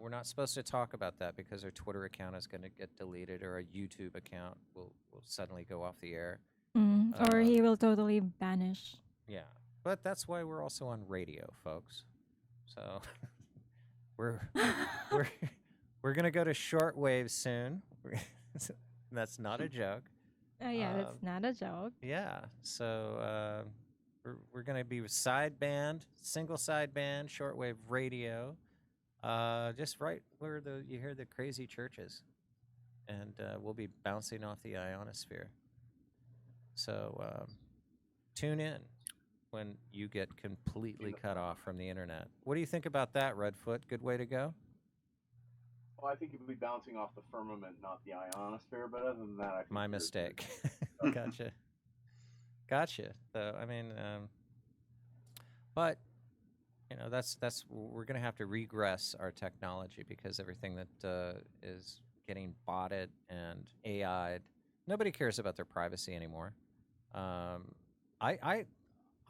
we're not supposed to talk about that because our Twitter account is going to get deleted, or a YouTube account will suddenly go off the air. Or he will totally vanish. Yeah. But that's why we're also on radio, folks. So we're going to go to shortwave soon. That's not a joke. Yeah, that's not a joke. Yeah. So we're going to be single sideband, shortwave radio, just right where you hear the crazy churches, and we'll be bouncing off the ionosphere. So tune in when you get completely cut off from the internet. What do you think about that, Redfoot? Good way to go? Well, I think it would be bouncing off the firmament, not the ionosphere. But other than that, I think My mistake. Gotcha. So I mean, but that's we're gonna have to regress our technology, because everything that is getting botted and AI'd, nobody cares about their privacy anymore.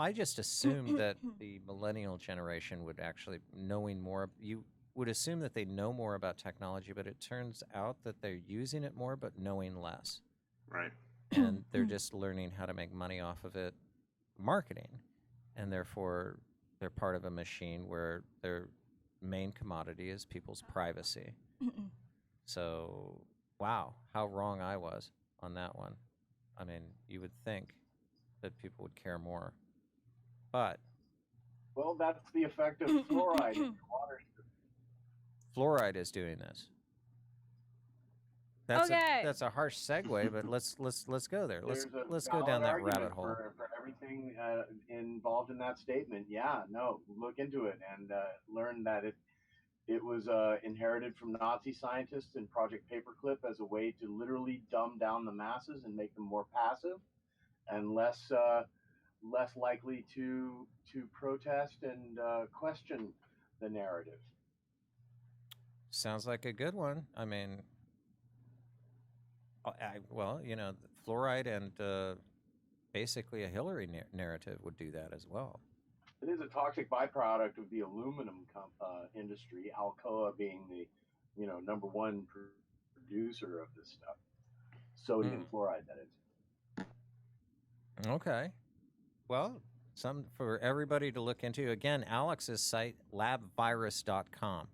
I just assumed that the millennial generation would actually knowing more. You would assume that they know more about technology, but it turns out that they're using it more, but knowing less. Right. And they're just learning how to make money off of it, marketing, and therefore they're part of a machine where their main commodity is people's privacy. So, wow, how wrong I was on that one. I mean, you would think that people would care more, but Well, that's the effect of fluoride in your water. fluoride is doing this. Okay. That's a harsh segue, but let's go there. There's a Let's go valid down that argument rabbit hole. for everything involved in that statement. Yeah, no, look into it and learn that it was inherited from Nazi scientists in Project Paperclip as a way to literally dumb down the masses and make them more passive and less likely to protest and question the narrative. Sounds like a good one. I mean, well, you know, fluoride and basically a Hillary narrative would do that as well. It is a toxic byproduct of the aluminum industry, Alcoa being the, number one producer of this stuff. Sodium fluoride, that is. Okay. Well, some for everybody to look into. Again, Alex's site, labvirus.com.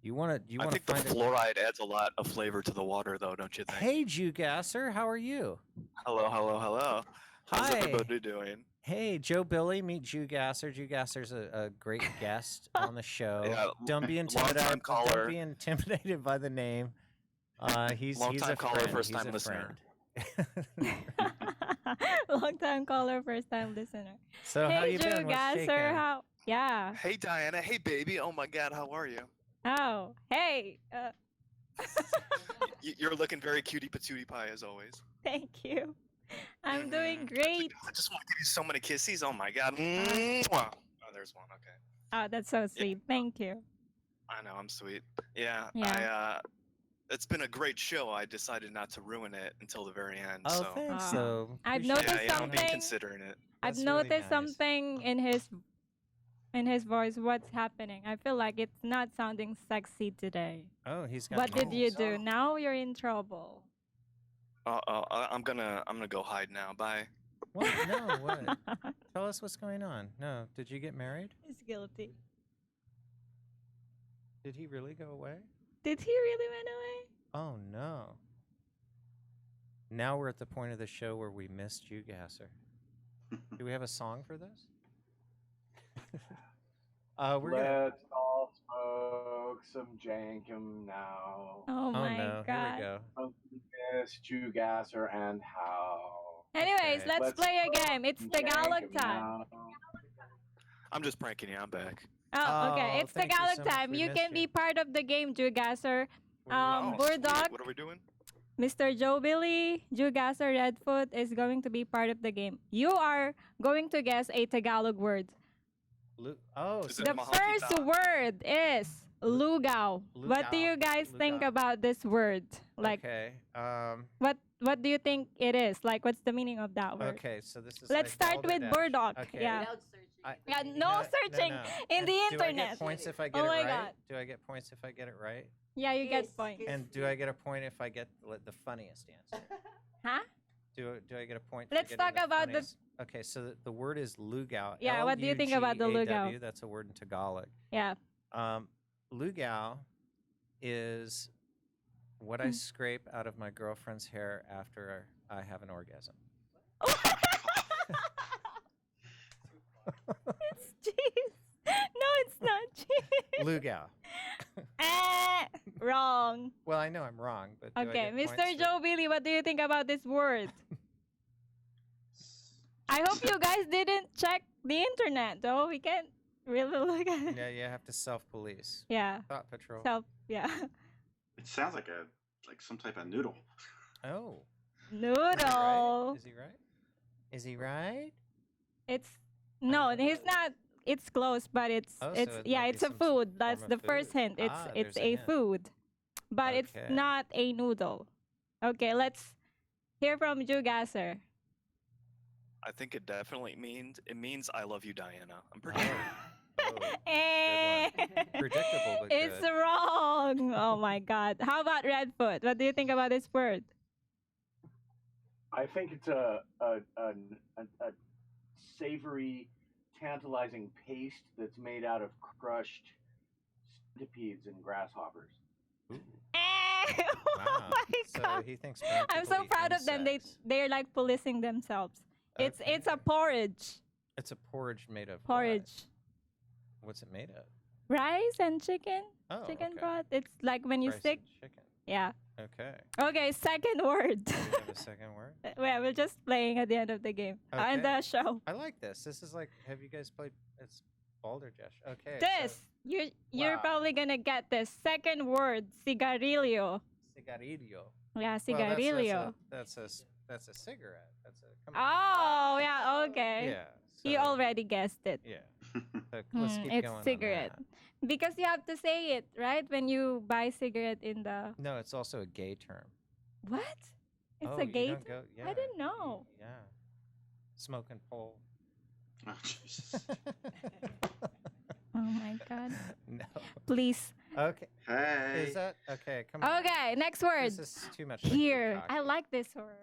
I think the fluoride adds a lot of flavor to the water, though, don't you think? Hey, Jew Gasser, how are you? Hello. How's Hi. everybody doing? Hey, Joe Billy, meet Jew Gasser. Jew Gasser's a great guest on the show. Yeah, Don't be long-time caller. Don't be intimidated by the name. He's Long-time a caller, friend. first-time He's a listener. Long time caller, first time listener. So hey, how you Drew been? What's Gasser, shaking? how? Yeah. Hey, Diana. Hey, baby. Oh, my God. How are you? Oh, hey. You're looking very cutie patootie pie, as always. Thank you. I'm doing great. I just want to give you so many kisses. Oh, my God. Mwah. Oh, there's one. Okay. Oh, that's so sweet. Thank you. I know. I'm sweet. Yeah. Yeah. It's been a great show. I decided not to ruin it until the very end. Oh, so. thanks. Oh. So I've appreciate noticed it. Yeah, I'm being something. considering it. I've That's really noticed nice. something in his voice. What's happening? I feel like it's not sounding sexy today. Oh, he's got. What did you do? So- Now you're in trouble. I'm gonna go hide now. Bye. What? No, what? Tell us what's going on. No, did you get married? He's guilty. Did he really go away? Did he really run away? Oh no. Now we're at the point of the show where we missed you, Gasser. Do we have a song for this? We're gonna. Let's all smoke some jankum now. Oh my no! god. Here we go. Yes, Jew Gasser and how. Anyways, Okay. let's play a game. It's Tagalog jankum time. now. I'm just pranking you. I'm back. Oh, okay. Oh, It's thank you Tagalog so much. time. We You missed can you. be part of the game, Jew Gasser. Oh, sweet. Burdog, What are we doing? Mr. Joe Billy, Jew Gasser, Redfoot is going to be part of the game. You are going to guess a Tagalog word. Oh, Is so it The Mahal first kita? word is lugaw. What do Lugaw. you guys think Lugaw. about this word? Like, okay. what do you think it is? Like, what's the meaning of that word? Okay. So this is. Let's like start with balderdash. Burdog. Okay. Yeah. I- Yeah, you no know- searching in the Do I internet. get points if I get Oh it my right? God. Do I get points if I get it right? Yeah, you get points. And do I get a point if I get the funniest answer? Huh? Do I get a point? for Let's getting talk about the- funniest- Okay, so the word is lugaw. Yeah, what do you think about the lugaw? Lugaw. That's a word in Tagalog. Yeah. Lugaw is what I scrape out of my girlfriend's hair after I have an orgasm. It's cheese. No, it's not cheese. Lugaw. Wrong. Well, I know I'm wrong, but do I Okay, get points Mr. for- Joe Billy, what do you think about this word? I hope you guys didn't check the internet, though. We can't really look at it. Yeah, you have to self-police. Yeah. Thought patrol. Yeah. It sounds like some type of noodle. Oh. Noodle. Is he right? Is he right? It's no, he's not. It's close, but it's Oh, so it's it yeah, might be it's a some food. form That's of the first food. hint. It's Ah, it's there's a a hint. food, but it's Okay. not a noodle. Okay, let's hear from Jew Gasser. I think it definitely means I love you, Diana. I'm pretty Oh. sure. Oh, Eh. Predictable, but It's good. wrong. Oh my God. How about Redfoot? What do you think about this word? I think it's a savory, tantalizing paste that's made out of crushed centipedes and grasshoppers. Ooh. Eh. Oh Wow. my So god. he thinks burnt I'm people so eat proud of them. insects. They're like policing themselves. It's a Okay. porridge. It's a porridge made of what? Porridge. What's it made of? Rice and chicken. Oh, Chicken okay. broth. It's like when you Rice sick. and chicken. Yeah. Okay. Okay, second word. Do we have a second word? Well, we're just playing at the end of the game. And Okay. the show. I like this. This is like, have you guys played? It's Balderdash. Okay. This. You're Wow. probably gonna get this. Second word. Cigarillo. So, cigarillo. Yeah, Well, cigarillo. that's a cigarette. That's a. Come on. Oh, yeah, okay. Yeah. You so- already guessed it. Yeah. So let's keep It's going on cigarette. that. Because you have to say it, right? When you buy cigarette in the No, it's also a gay term. what? It's Oh, a you gate? don't go- yeah, I didn't know. Yeah. Smoking pole. Oh, Jesus. Oh my god. No. Please. Okay. Hey. Is that okay? Come on. Okay, next word. This is too much. like Here. I bukkake. like this word.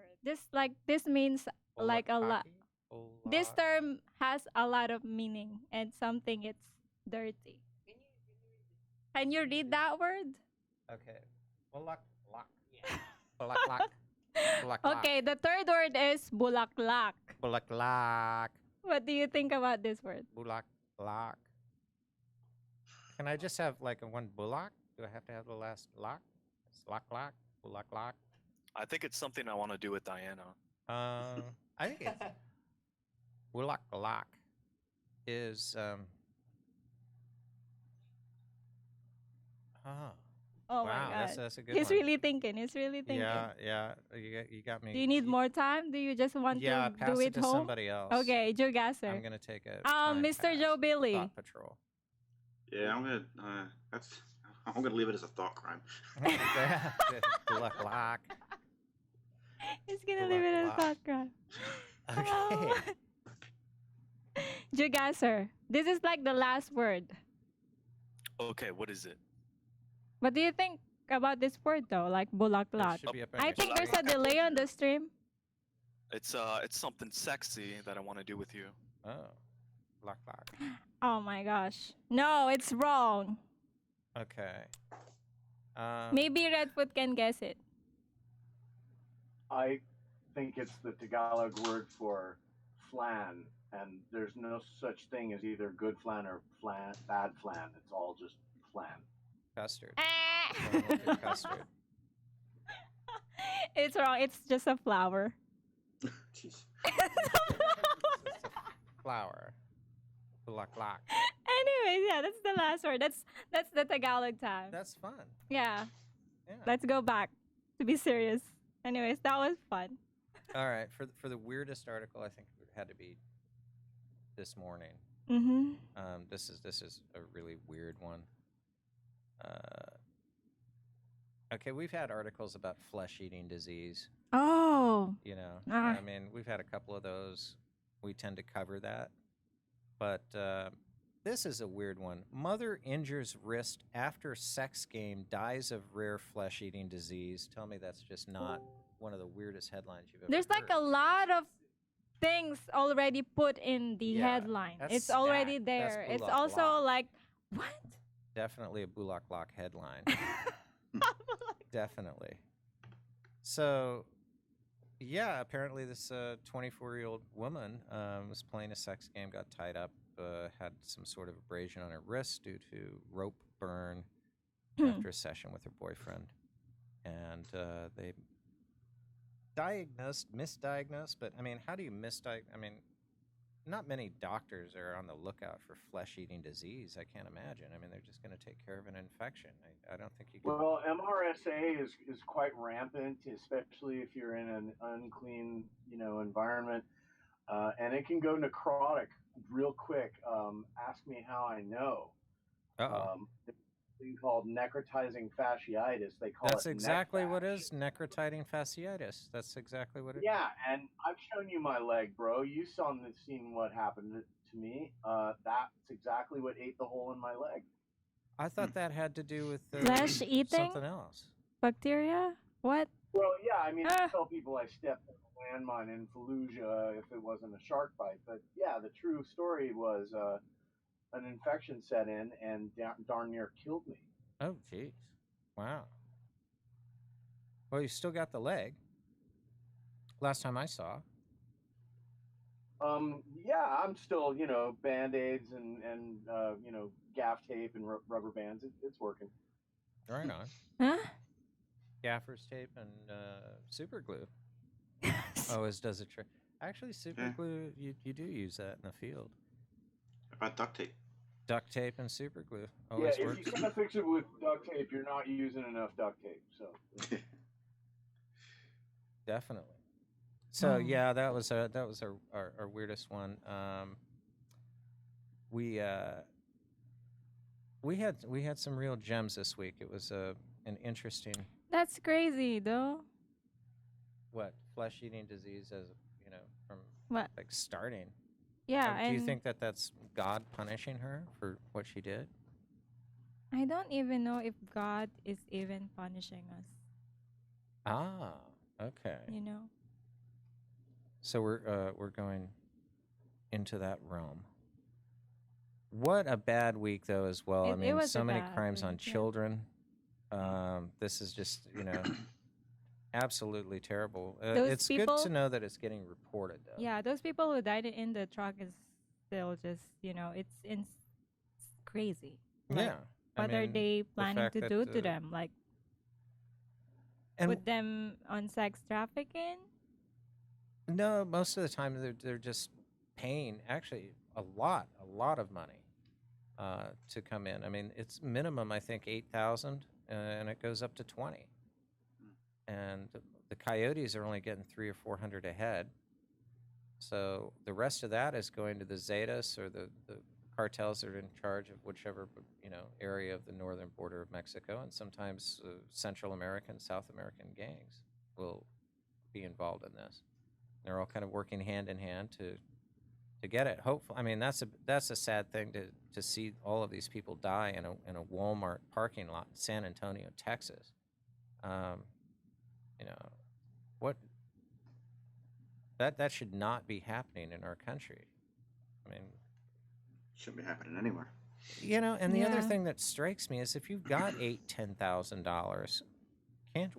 This means like a lot. Bukkake? This Bullak- term has a lot of meaning and something it's dirty. Can you read that word? Okay. Bulak lak. Bulak lak. Bulak lak. Okay, the third word is bulaklak. Bulak lak. What do you think about this word? Bulak lak. Can I just have like a one bulak? Do I have to have the last lak? It's lak lak. Bulak lak. I think it's something I want to do with Diana. I think it's bulak lak is Oh wow, my god. that's a good He's one. really thinking. He's really thinking. Yeah. You got me. Do you need more time? Do you just want Yeah, to pass do it it to home? somebody else. Okay, Joe I'm Gasser. gonna take a. time Mr. pass. Joe Billy. Thought patrol. Yeah, I'm gonna leave it as a thought crime. Bulak lak. He's gonna leave it as Bulaklak. background. Okay. Joe Gasser. This is like the last word. Okay, what is it? What do you think about this word though? Like bulaklak. should be up on I your think screen. there's a delay on the stream. It's something sexy that I want to do with you. Oh, lak lak. Oh my gosh. No, it's wrong. Okay. Maybe Redfoot can guess it. I think it's the Tagalog word for flan, and there's no such thing as either good flan or bad flan. It's all just flan. Custard. Ah! Going with your custard. It's wrong. It's just a flower. Jeez. It's a flower. Bulak lak. Anyways, yeah, that's the last word. That's the Tagalog time. That's fun. Yeah. Yeah. Let's go back to be serious. Anyways, that was fun. All right. For the weirdest article, I think it had to be this morning. Mm-hmm. This is a really weird one. Okay, we've had articles about flesh-eating disease. Oh. You know, Ah. I mean, we've had a couple of those. We tend to cover that, but this is a weird one. Mother injures wrist after sex game, dies of rare flesh-eating disease. Tell me that's just not one of the weirdest headlines you've ever There's like heard. a lot of things already put in the Yeah, headline. that's It's already stacked. That's there. It's bulak also lak. like, what? Definitely a bulak lak headline. Definitely. So, yeah, apparently this 24-year-old woman was playing a sex game, got tied up, had some sort of abrasion on her wrist due to rope burn after a session with her boyfriend. And they misdiagnosed, but I mean, how do you misdiagnose? I mean, not many doctors are on the lookout for flesh-eating disease. I can't imagine. I mean, they're just going to take care of an infection. I don't think you can. Well, MRSA is quite rampant, especially if you're in an unclean, environment, and it can go necrotic real quick. Ask me how I know. Uh-oh. There's a thing called necrotizing fasciitis. They call That's it exactly what necfash. is necrotizing fasciitis. That's exactly what it is. Yeah, and I've shown you my leg, bro. You seen what happened to me. That's exactly what ate the hole in my leg. I thought that had to do with Flesh eating? something else. Bacteria? What? Well, yeah, I mean, I Ah. tell people I stepped on a landmine in Fallujah if it wasn't a shark bite. But yeah, the true story was an infection set in and darn near killed me. Oh, jeez. Wow. Well, you still got the leg. Last time I saw. Yeah, I'm still, band-aids and gaff tape and rubber bands. It's working. Right on. Huh? Gaffer's tape and super glue always does a trick. Actually, super Yeah. glue, you do use that in the field. How about duct tape? Duct tape and super glue Yeah, always if works. you're gonna fix it with duct tape, you're not using enough duct tape. So Definitely. So Oh. yeah, that was our weirdest one. We had some real gems this week. It was an interesting That's crazy, though. flesh eating disease as from What? like starting. Yeah, Do you and think that that's God punishing her for what she did? I don't even know if God is even punishing us. Ah, okay. You know. So we're going into that realm. What a bad week though as well. I It mean, was so a many bad crimes on week, yeah. children. This is just, absolutely terrible. Those It's good people- to know that it's getting reported though. Yeah, those people who died in the truck is still just, it's crazy. Like, Yeah. I what are mean, they the planning fact to that, do to them? Like, and put them on sex trafficking? no, most of the time they're just paying actually a lot of money to come in. I mean, it's minimum I think 8,000, and it goes up to 20. And the coyotes are only getting 300 or 400 a head. So the rest of that is going to the Zetas or the cartels that are in charge of whichever area of the northern border of Mexico, and sometimes Central American, South American gangs will be involved in this. They're all kind of working hand in hand to get it. Hopefully, I mean that's a sad thing to see all of these people die in a Walmart parking lot in San Antonio, Texas. What that should not be happening in our country. I mean, Shouldn't be happening anywhere. And the other Yeah. thing that strikes me is if you've got $8,000-$10,000, can't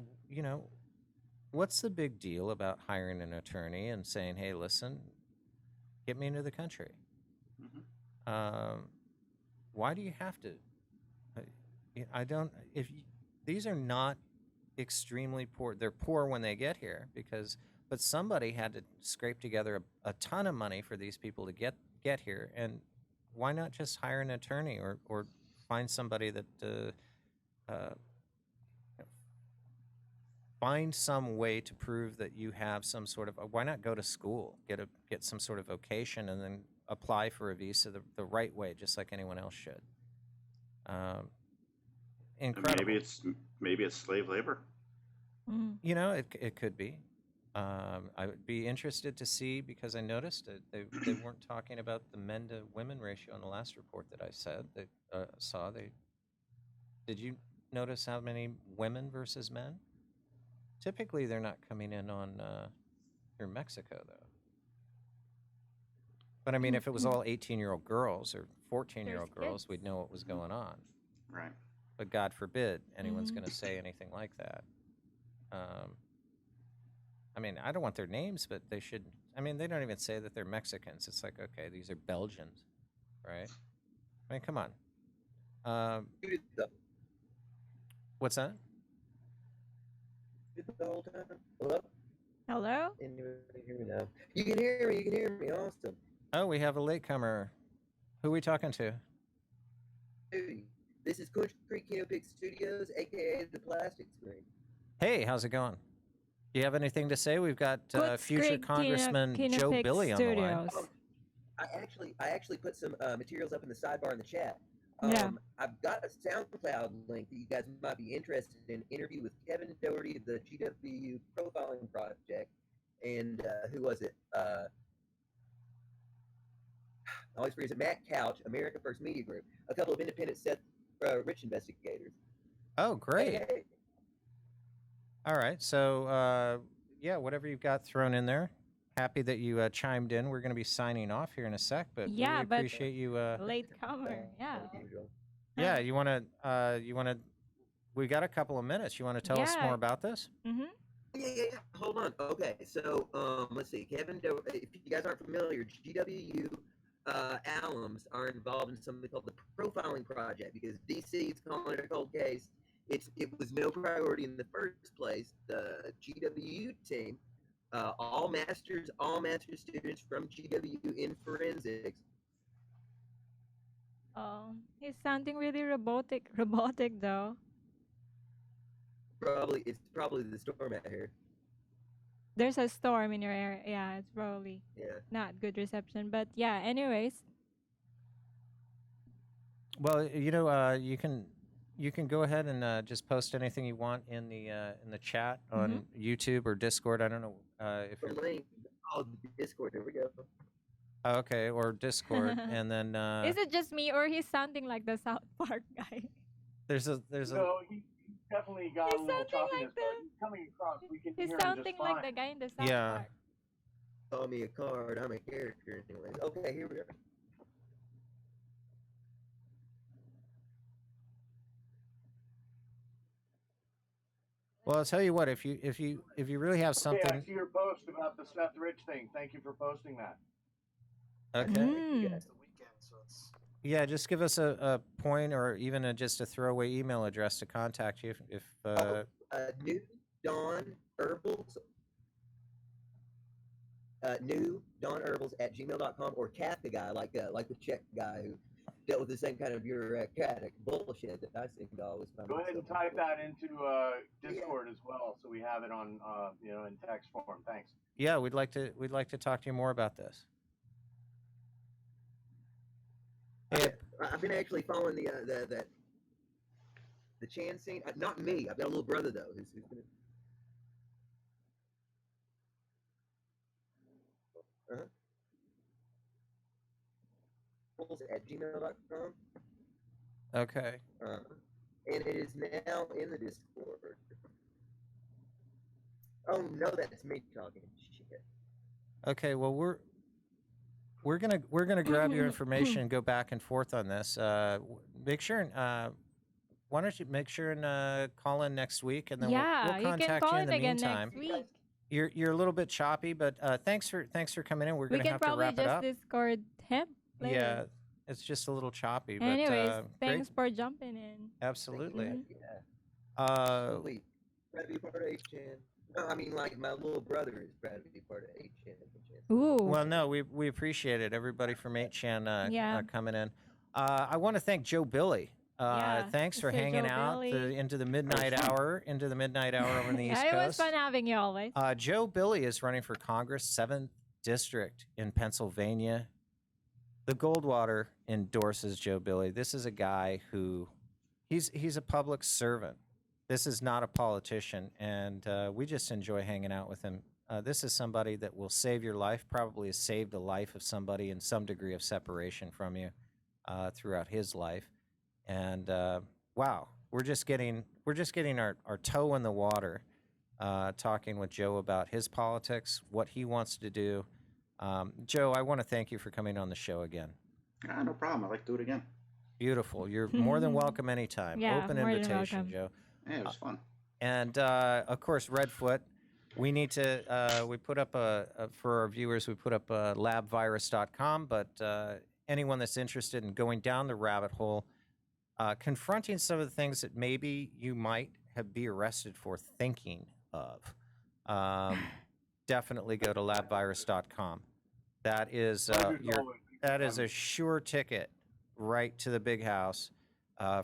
what's the big deal about hiring an attorney and saying, "Hey, listen, get me into the country"? Why do you have to? I don't. These are not extremely poor. They're poor when they get here but somebody had to scrape together a ton of money for these people to get here. And why not just hire an attorney or find somebody that find some way to prove that you have some sort of why not go to school, get some sort of vocation, and then apply for a visa the right way, just like anyone else should. Incredible. Maybe it's slave labor. Mm. It could be. I would be interested to see, because I noticed that they weren't talking about the men to women ratio in the last report that I saw. Did you notice how many women versus men? Typically, they're not coming in on through Mexico though. But I mean, if it was all 18-year-old girls or 14-year-old There's girls, kids. we'd know what was going on. Right. But God forbid anyone's Mhm. going to say anything like that. I mean, I don't want their names, but they should. I mean, they don't even say that they're Mexicans. It's like, okay, these are Belgians, right? I mean, come on. What's that? The whole time. Hello? Hello? Anybody hear me now? You can hear me. You can hear me. Awesome. Oh, we have a latecomer. Who are we talking to? Hey, this is Country Creek Camping Studios, aka the Plastic Screen. Hey, how's it going? Do you have anything to say? We've got Good future Screen Congressman Kina Joe Pick Billy on the line. Studios. I actually put some materials up in the sidebar in the chat. Yeah. I've got a SoundCloud link that you guys might be interested in. Interview with Kevin Doherty of the GWU Profiling Project, and who was it? I always forget. Matt Couch, America First Media Group, a couple of independent rich investigators. Oh, great. Hey, All right. So, yeah, whatever you've got thrown in there. Happy that you chimed in. We're going to be signing off here in a sec, but Yeah, really but- appreciate you. Late comer, yeah. as usual. Yeah, you want to we got a couple of minutes. You want to tell us Yeah. more about this? Mm-hmm. Yeah. Hold on. Okay, so let's see. If you guys aren't familiar, GWU alums are involved in something called the profiling project because DC is calling it a cold case. It was no priority in the first place. The GWU team, all master students from GWU in forensics. Oh, he's sounding really robotic though. It's probably the storm out here. There's a storm in your area. Yeah, it's probably Yeah. not good reception. But yeah, anyways. Well, you can go ahead and just post anything you want in the chat on YouTube or Discord. I don't know if The you're link. Oh, Discord. There we go. okay, or Discord, and then Is it just me or he's sounding like the South Park guy? there's a No, he definitely got He's a little sounding choppiness, like but he's coming across. We can He's hear him just sounding like fine. the guy in the South Yeah. Park. Call me a card. I'm a character, anyways. Okay, here we go. Well, I'll tell you what. If you really have Okay, I something, see your post about the Seth Rich thing. Thank you for posting that. okay, Mm. yeah, just give us a point or even just a throwaway email address to contact you if New Dawn Herbals. New Dawn Herbals at gmail.com or Kafka guy, like the Czech guy who dealt with the same kind of bureaucratic bullshit that I seem to always find. Go ahead and myself type in. that into Discord as well, so we have it on in text form. Thanks. yeah, we'd like to talk to you more about this. Hey, I've been actually following the Chan scene. Not me. I've got a little brother though who's been. At gmail.com. okay. And it is now in the Discord. Oh no, that's me talking shit. Okay, well we're gonna grab your information and go back and forth on this. Make sure and why don't you make sure and call in next week, and then Yeah, we'll you can contact call you in in the again meantime. next week. You're a little bit choppy, but thanks for coming in. We're We gonna can have to probably wrap it just up. Discord him later. Yeah, it's just a little choppy, but Anyways, great. thanks for jumping in. Absolutely. Mhm. Yeah. Sweet. Proud to be part of H-Chan. No, I mean, like, my little brother is proud to be part of H-Chan. Ooh. Well, no, we appreciate it. Everybody from 8chan Yeah. coming in. I want to thank Joe Billy. Yeah, Thanks for Mr. hanging Joe out Billy. into the midnight hour over on the East Yeah, it was Coast. fun having you always. Joe Billy is running for Congress, 7th District in Pennsylvania. The Goldwater endorses Joe Billy. This is a guy who he's a public servant. This is not a politician, and we just enjoy hanging out with him. This is somebody that will save your life, probably has saved the life of somebody in some degree of separation from you throughout his life. And wow, we're just getting our toe in the water, talking with Joe about his politics, what he wants to do. Joe, I want to thank you for coming on the show again. No problem. I'd like to do it again. Beautiful. You're more than welcome anytime. Yeah, Open more than invitation, welcome. Joe. Yeah, it was fun. And of course, Redfoot. We need to. We put up for our viewers. We put up labvirus.com. But anyone that's interested in going down the rabbit hole, confronting some of the things that maybe you might be arrested for thinking of, definitely go to labvirus.com. That is a sure ticket right to the big house.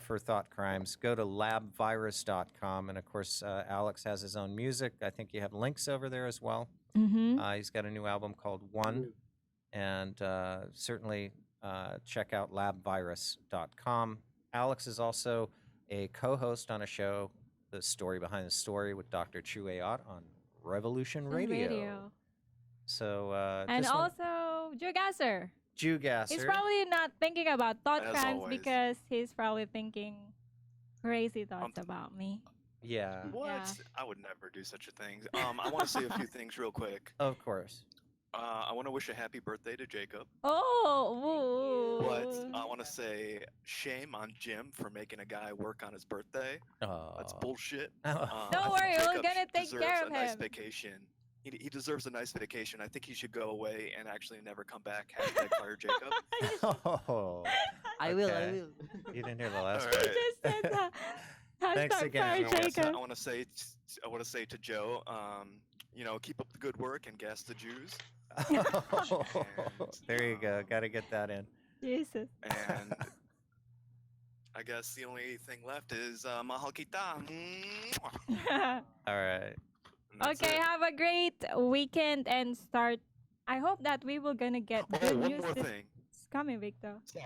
For thought crimes, go to labvirus.com. And of course, Alex has his own music. I think you have links over there as well. Mm-hmm. He's got a new album called One. And certainly check out labvirus.com. Alex is also a co-host on a show, The Story Behind the Story, with Dr. Chu Ayat on Revolution Radio. So, and also Joe Gasser. Jew Gasser. He's probably not thinking about thought As crimes always. because he's probably thinking crazy thoughts about me. Yeah. What? Yeah. I would never do such a thing. I want to say a few things real quick. Of course. I want to wish a happy birthday to Jacob. Oh, But I ooh. want to say shame on Jim for making a guy work on his birthday. That's Oh. bullshit. Don't I worry, think we're Jacob gonna take deserves care a of nice him. vacation. He deserves a nice vacation. I think he should go away and actually never come back. Hashtag fire Jacob. Oh. I will. I Okay. will. You didn't hear the last All one. He right. just said that. Thanks Hashtag again. fire And I Jacob. want to say to Joe, keep up the good work and gas the Jews. There you go. Got to get that in. Jesus. And I guess the only thing left is mahal kita. All right. And that's Okay, it. have a great weekend and start. I hope that we will gonna get Oh, good one news more this thing. coming week, though. Sorry.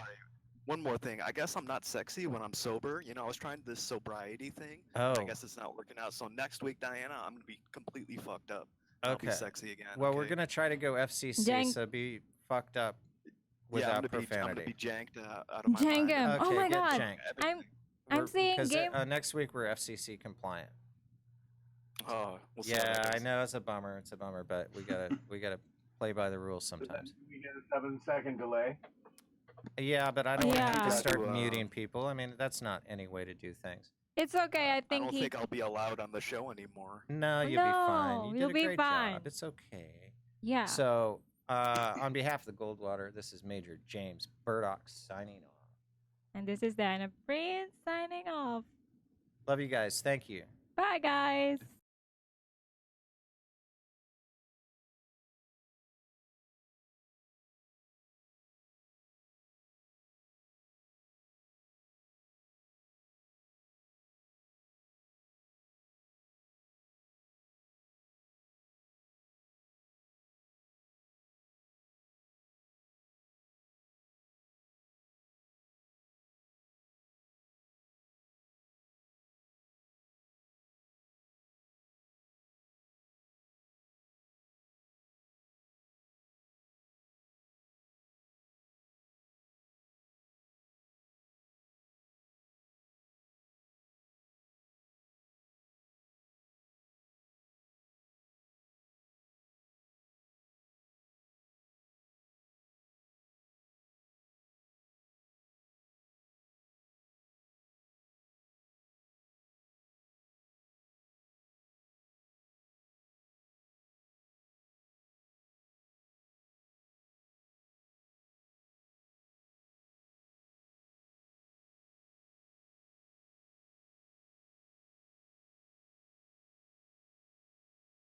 One more thing. I guess I'm not sexy when I'm sober. I was trying this sobriety thing. Oh. I guess it's not working out. So next week, Diana, I'm gonna be completely fucked up. I'll be Okay. sexy again. Well, okay? we're gonna try to go FCC, Jank. so be fucked up Yeah, without I'm gonna profanity. be janked out of my Jank mind. him. Okay, Oh my get god. janked. I'm seeing because game. next week we're FCC compliant. Oh, we'll see how that Yeah, I goes. know it's a bummer. It's a bummer, but we gotta play by the rules sometimes. We get a 7-second delay. Yeah, but I don't want to have Yeah. to start To, muting people. I mean, that's not any way to do things. It's okay. I I think don't he. think I'll be allowed on the show anymore. No, you'll be fine. No, You did you'll a be great fine. job. It's okay. Yeah. So, on behalf of the Goldwater, this is Major James Burdock signing off. And this is Diana Prince signing off. Love you guys. Thank you. Bye, guys.